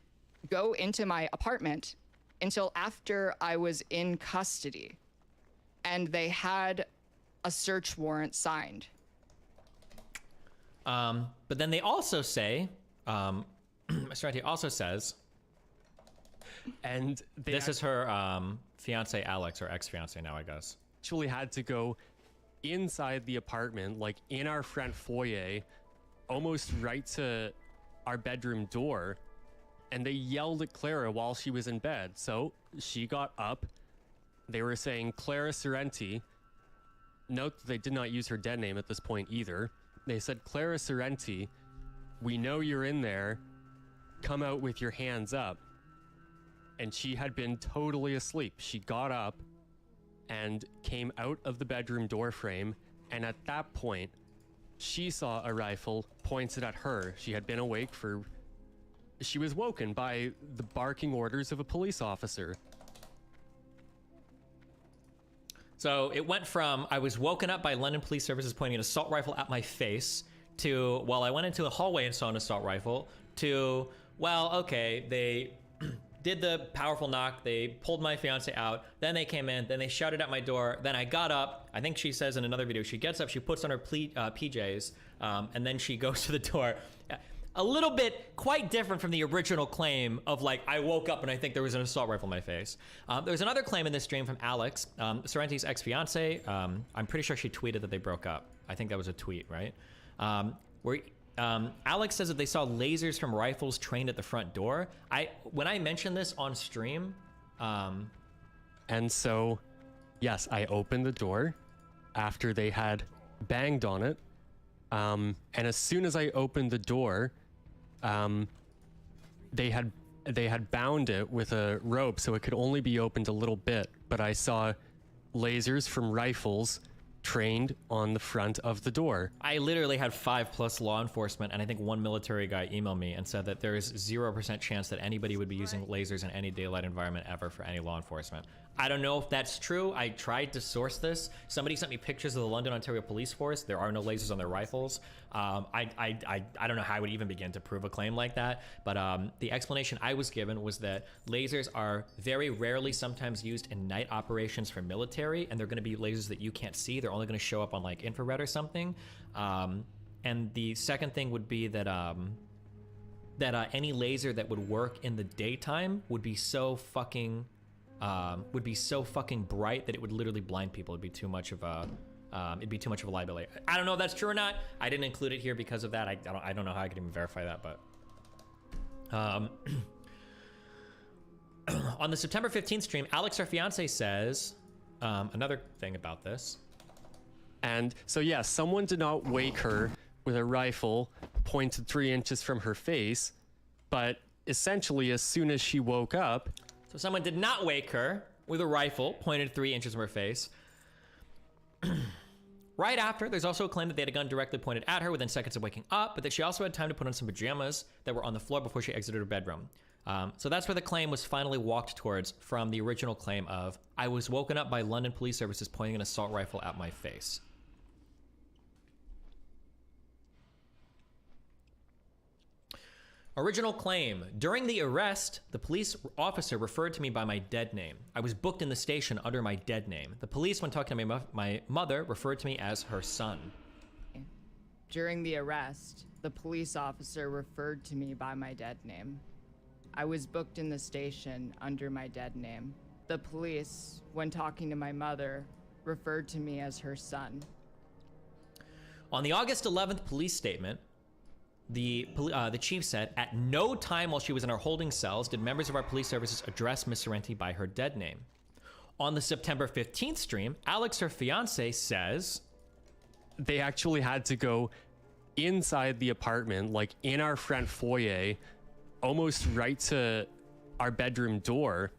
Speaker 3: go into my apartment until after I was in custody, and they had a search warrant signed.
Speaker 2: But then they also say, Sorrenti also says,
Speaker 5: and
Speaker 2: this is her fiance Alex, or ex-fiance now, I guess.
Speaker 5: actually had to go inside the apartment, like in our front foyer, almost right to our bedroom door, and they yelled at Clara while she was in bed. So she got up. They were saying, Clara Sorrenti. Note that they did not use her dead name at this point either. They said, Clara Sorrenti, we know you're in there. Come out with your hands up. And she had been totally asleep. She got up and came out of the bedroom door frame. And at that point, she saw a rifle pointed at her. She had been awake for... She was woken by the barking orders of a police officer.
Speaker 2: So it went from, I was woken up by London Police Services pointing an assault rifle at my face, to, well, I went into the hallway and saw an assault rifle, to, well, okay, they did the powerful knock, they pulled my fiance out, then they came in, then they shouted at my door, then I got up, I think she says in another video, she gets up, she puts on her PJs, and then she goes to the door. A little bit quite different from the original claim of like, I woke up and I think there was an assault rifle in my face. There's another claim in this stream from Alex, Sorrenti's ex-fiance. I'm pretty sure she tweeted that they broke up. I think that was a tweet, right? Where Alex says that they saw lasers from rifles trained at the front door. When I mentioned this on stream,
Speaker 5: and so, yes, I opened the door after they had banged on it. And as soon as I opened the door, they had bound it with a rope so it could only be opened a little bit, but I saw lasers from rifles trained on the front of the door.
Speaker 2: I literally had 5+ law enforcement and I think 1 military guy email me and said that there is 0% chance that anybody would be using lasers in any daylight environment ever for any law enforcement. I don't know if that's true. I tried to source this. Somebody sent me pictures of the London, Ontario Police Force. There are no lasers on their rifles. I don't know how I would even begin to prove a claim like that. But the explanation I was given was that lasers are very rarely sometimes used in night operations for military, and they're going to be lasers that you can't see. They're only going to show up on like infrared or something. And the second thing would be that any laser that would work in the daytime would be so fucking bright that it would literally blind people. It'd be too much of a liability. I don't know if that's true or not. I didn't include it here because of that. I don't know how I could even verify that, but on the September 15th stream, Alex, our fiance, says another thing about this.
Speaker 5: And so, yeah, someone did not wake her with a rifle pointed 3 inches from her face, but essentially as soon as she woke up...
Speaker 2: So someone did not wake her with a rifle pointed 3 inches from her face. Right after, there's also a claim that they had a gun directly pointed at her within seconds of waking up, but that she also had time to put on some pajamas that were on the floor before she exited her bedroom. So that's where the claim was finally walked towards from the original claim of, I was woken up by London Police Services pointing an assault rifle at my face. Original claim. During the arrest, the police officer referred to me by my dead name. I was booked in the station under my dead name. The police, when talking to my mother, referred to me as her son.
Speaker 3: During the arrest, the police officer referred to me by my dead name. I was booked in the station under my dead name. The police, when talking to my mother, referred to me as her son.
Speaker 2: On the August 11th police statement, the chief said, at no time while she was in our holding cells did members of our police services address Miss Sorrenti by her dead name. On the September 15th stream, Alex, her fiance, says...
Speaker 5: They actually had to go inside the apartment, like in our front foyer, almost right to our bedroom door,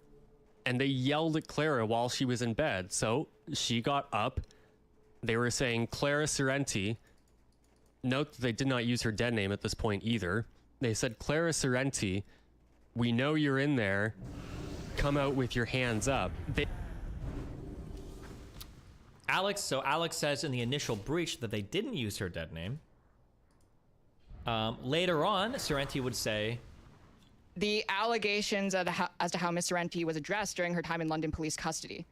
Speaker 5: and they yelled at Clara while she was in bed. So she got up. They were saying, Clara Sorrenti... Note that they did not use her dead name at this point either. They said, Clara Sorrenti, we know you're in there. Come out with your hands up.
Speaker 2: Alex says in the initial breach that they didn't use her dead name. Later on, Sorrenti would say...
Speaker 3: The allegations as to how Miss Sorrenti was addressed during her time in London police custody,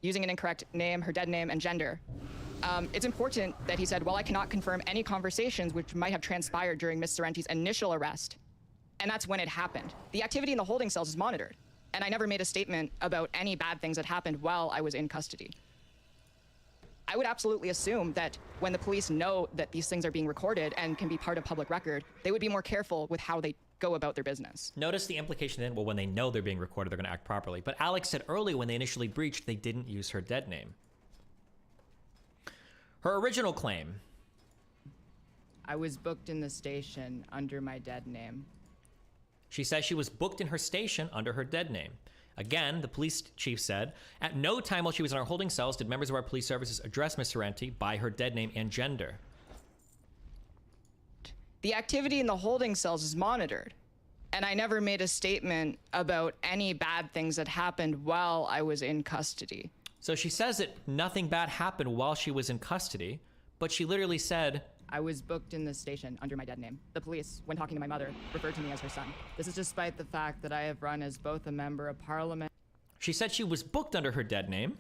Speaker 3: using an incorrect name, her dead name, and gender. It's important that he said, well, I cannot confirm any conversations which might have transpired during Miss Sorrenti's initial arrest. And that's when it happened. The activity in the holding cells is monitored. And I never made a statement about any bad things that happened while I was in custody. I would absolutely assume that when the police know that these things are being recorded and can be part of public record, they would be more careful with how they go about their business.
Speaker 2: Notice the implication then, well, when they know they're being recorded, they're going to act properly. But Alex said earlier when they initially breached, they didn't use her dead name. Her original claim.
Speaker 3: I was booked in the station under my dead name.
Speaker 2: She says she was booked in her station under her dead name. Again, the police chief said, at no time while she was in our holding cells did members of our police services address Ms. Sorrenti by her dead name and gender.
Speaker 3: The activity in the holding cells is monitored, and I never made a statement about any bad things that happened while I was in custody.
Speaker 2: So she says that nothing bad happened while she was in custody, but she literally said,
Speaker 3: I was booked in the station under my dead name. The police, when talking to my mother, referred to me as her son. This is despite the fact that I have run as both a member of parliament.
Speaker 2: She said she was booked under her dead name.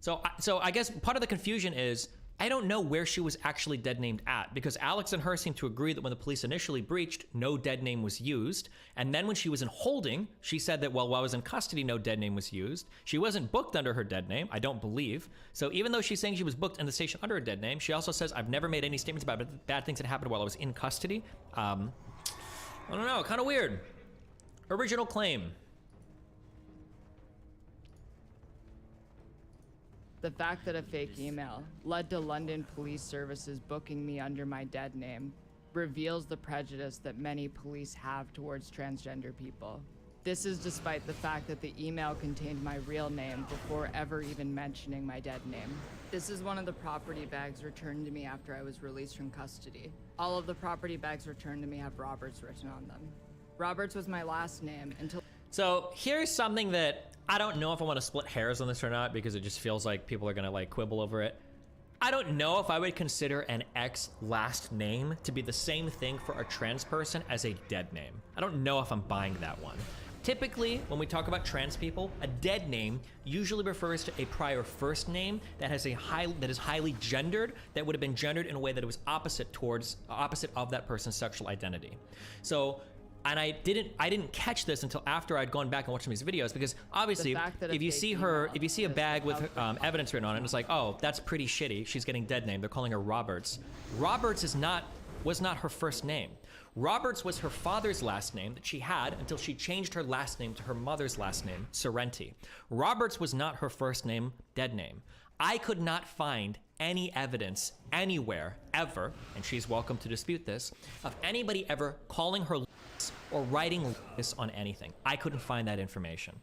Speaker 2: So I guess part of the confusion is, I don't know where she was actually dead named at, because Alex and her seem to agree that when the police initially breached, no dead name was used. And then when she was in holding, she said that, well, while I was in custody, no dead name was used. She wasn't booked under her dead name, I don't believe. So even though she's saying she was booked in the station under her dead name, she also says, I've never made any statements about bad things that happened while I was in custody. I don't know, kind of weird. Original claim.
Speaker 3: The fact that a fake email led to London Police Services booking me under my dead name reveals the prejudice that many police have towards transgender people. This is despite the fact that the email contained my real name before ever even mentioning my dead name. This is one of the property bags returned to me after I was released from custody. All of the property bags returned to me have Roberts written on them. Roberts was my last name until...
Speaker 2: So here's something that I don't know if I want to split hairs on this or not, because it just feels like people are going to like quibble over it. I don't know if I would consider an ex last name to be the same thing for a trans person as a dead name. I don't know if I'm buying that one. Typically, when we talk about trans people, a dead name usually refers to a prior first name that has a that is highly gendered, that would have been gendered in a way that it was opposite of that person's sexual identity. So, and I didn't catch this until after I'd gone back and watched some of these videos, because obviously if you see a bag with evidence written on it, and it's like, oh, that's pretty shitty, she's getting dead name, they're calling her Roberts. Roberts was not her first name. Roberts was her father's last name that she had until she changed her last name to her mother's last name, Sorrenti. Roberts was not her first name, dead name. I could not find any evidence anywhere, ever, and she's welcome to dispute this, of anybody ever calling her or writing this on anything. I couldn't find that information.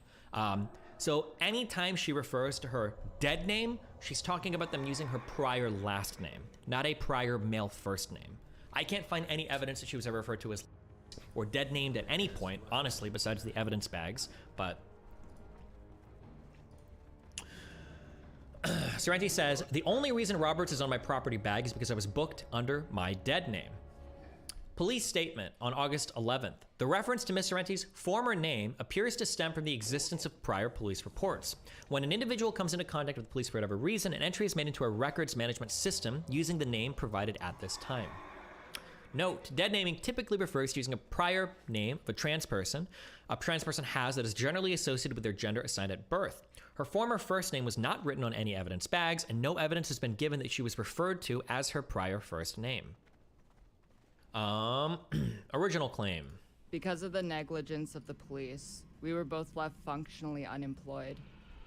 Speaker 2: So anytime she refers to her dead name, she's talking about them using her prior last name, not a prior male first name. I can't find any evidence that she was ever referred to as or dead named at any point, honestly, besides the evidence bags, but Sorrenti says, the only reason Roberts is on my property bag is because I was booked under my dead name. Police statement on August 11th. The reference to Ms. Sorrenti's former name appears to stem from the existence of prior police reports. When an individual comes into contact with the police for whatever reason, an entry is made into a records management system using the name provided at this time. Note, dead naming typically refers to using a prior name of a trans person has that is generally associated with their gender assigned at birth. Her former first name was not written on any evidence bags, and no evidence has been given that she was referred to as her prior first name. Original claim.
Speaker 3: Because of the negligence of the police, we were both left functionally unemployed,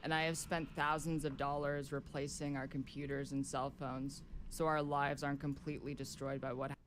Speaker 3: and I have spent thousands of dollars replacing our computers and cell phones, so our lives aren't completely destroyed by what happened.